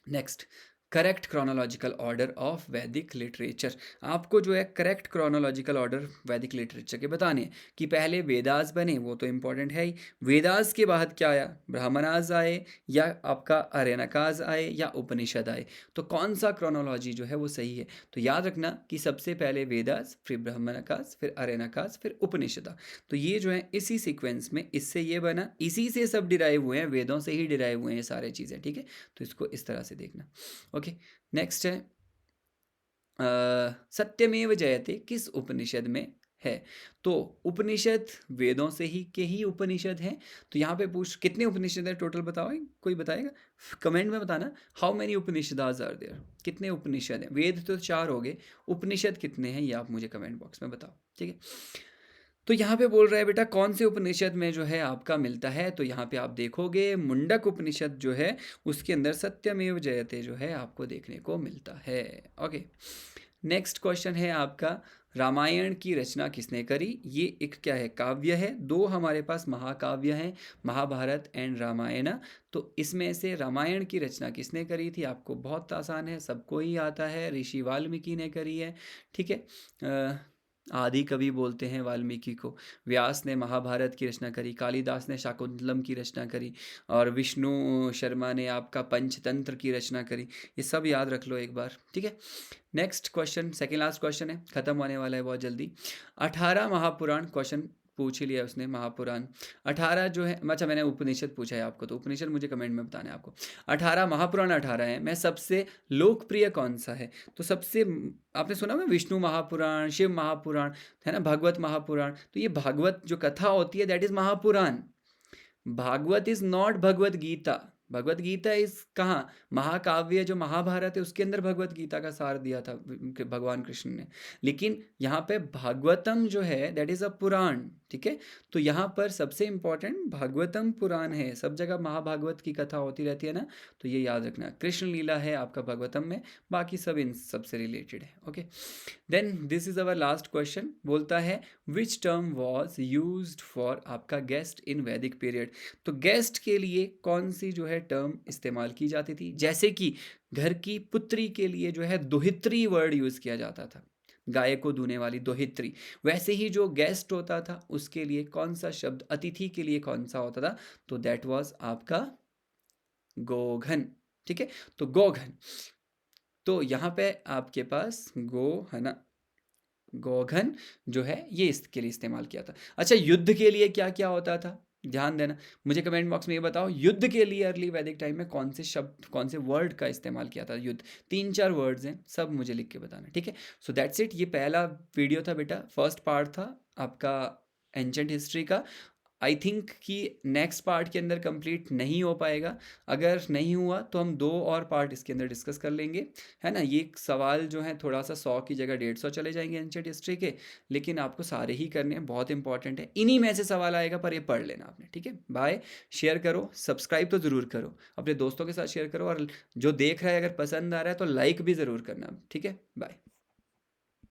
next, correct chronological order of वैदिक लिटरेचर। आपको जो है करेक्ट क्रोनोलॉजिकल ऑर्डर वैदिक लिटरेचर के बताने हैं कि पहले वेदास बने, वो तो इंपॉर्टेंट है ही। वेदास के बाद क्या आया? ब्राह्मणास आए या आपका आर्यनकास आए या उपनिषद आए? तो कौन सा क्रोनोलॉजी जो है वो सही है? तो याद रखना कि सबसे पहले वेदास, फिर ब्राह्मणकास, फिर आर्यनकास, फिर उपनिषदा। तो ये जो है इसी सीक्वेंस में, इससे ये बना, इसी से सब डिराइव हुए हैं, वेदों से ही डिराइव हुए हैं ये सारे चीज़ें। ठीक है, तो इसको इस तरह से देखना। ओके, नेक्स्ट है सत्यमेव जयते किस उपनिषद में है? तो उपनिषद वेदों से ही के ही उपनिषद हैं। तो यहाँ पे पूछ कितने उपनिषद है टोटल, बताओ, कोई बताएगा? कमेंट में बताना, हाउ मेनी उपनिषदास आर देयर, कितने उपनिषद हैं? वेद तो 4 हो गए, उपनिषद कितने हैं ये आप मुझे कमेंट बॉक्स में बताओ। ठीक है, तो यहाँ पे बोल रहा है बेटा कौन से उपनिषद में जो है आपका मिलता है? तो यहाँ पे आप देखोगे मुंडक उपनिषद जो है उसके अंदर सत्यमेव जयते जो है आपको देखने को मिलता है। ओके, नेक्स्ट क्वेश्चन है आपका, रामायण की रचना किसने करी? ये एक क्या है? काव्य है। 2 हमारे पास महाकाव्य हैं, महाभारत एंड रामायण। तो इसमें से रामायण की रचना किसने करी थी? आपको बहुत आसान है, सबको ही आता है, ऋषि वाल्मीकि ने करी है। ठीक है, आदि कवि बोलते हैं वाल्मीकि को। व्यास ने महाभारत की रचना करी, कालिदास ने शाकुंतलम की रचना करी, और विष्णु शर्मा ने आपका पंचतंत्र की रचना करी। ये सब याद रख लो एक बार। ठीक है, next question, second last question है, खत्म होने वाला है बहुत जल्दी। 18 महापुराण क्वेश्चन पूछ ही लिया उसने, महापुराण 18 जो है, अच्छा मैंने उपनिषद पूछा है आपको, तो उपनिषद मुझे कमेंट में बताना है आपको। 18 महापुराण 18 है, मैं सबसे लोकप्रिय कौन सा है? तो सबसे आपने सुना है विष्णु महापुराण, शिव महापुराण, है ना, भागवत महापुराण। तो ये भागवत जो कथा होती है that is Mahapurana. Bhagavata is not Bhagavad Gita. Bhagavad Gita is कहाँ? महाकाव्य जो महाभारत है उसके अंदर भगवत गीता का सार दिया था भगवान कृष्ण ने। लेकिन यहाँ पे भागवतम जो है दैट इज अ पुराण। ठीक है, तो यहाँ पर सबसे इंपॉर्टेंट भागवतम पुराण है। सब जगह महाभागवत की कथा होती रहती है ना, तो ये याद रखना। कृष्ण लीला है आपका भागवतम में, बाकी सब इन सब से रिलेटेड है। Okay, then this is our last question, बोलता है which term was used for आपका गेस्ट इन वैदिक पीरियड? तो गेस्ट के लिए कौन सी जो है टर्म इस्तेमाल की जाती थी? जैसे कि घर की पुत्री के लिए जो है दोहित्री वर्ड यूज किया जाता था, गाय को दूने वाली दोहित्री। वैसे ही जो गेस्ट होता था उसके लिए कौन सा शब्द, अतिथि के लिए कौन सा होता था? तो दैट वाज आपका गोघन। ठीक है, तो गोघन, तो यहाँ पे आपके पास गो है ना, गोघन जो है ये इसके लिए इस्तेमाल किया था। अच्छा, युद्ध के लिए क्या क्या होता था? ध्यान देना, मुझे कमेंट बॉक्स में ये बताओ, युद्ध के लिए अर्ली वैदिक टाइम में कौन से शब्द, कौन से वर्ड का इस्तेमाल किया था? युद्ध 3-4 वर्ड्स हैं, सब मुझे लिख के बताना। ठीक है, सो दैट्स इट। ये पहला वीडियो था बेटा, फर्स्ट पार्ट था आपका एंशंट हिस्ट्री का। आई थिंक कि नेक्स्ट पार्ट के अंदर कंप्लीट नहीं हो पाएगा। अगर नहीं हुआ तो हम 2 और पार्ट इसके अंदर डिस्कस कर लेंगे, है ना। ये सवाल जो है थोड़ा सा 100 की जगह 150 चले जाएंगे एंशिएंट हिस्ट्री के, लेकिन आपको सारे ही करने हैं, बहुत इंपॉर्टेंट है। इन्हीं में से सवाल आएगा, पर ये पढ़ लेना आपने। ठीक है, बाय। शेयर करो, सब्सक्राइब तो ज़रूर करो, अपने दोस्तों के साथ शेयर करो, और जो देख रहा है अगर पसंद आ रहा है तो लाइक भी ज़रूर करना। ठीक है, बाय।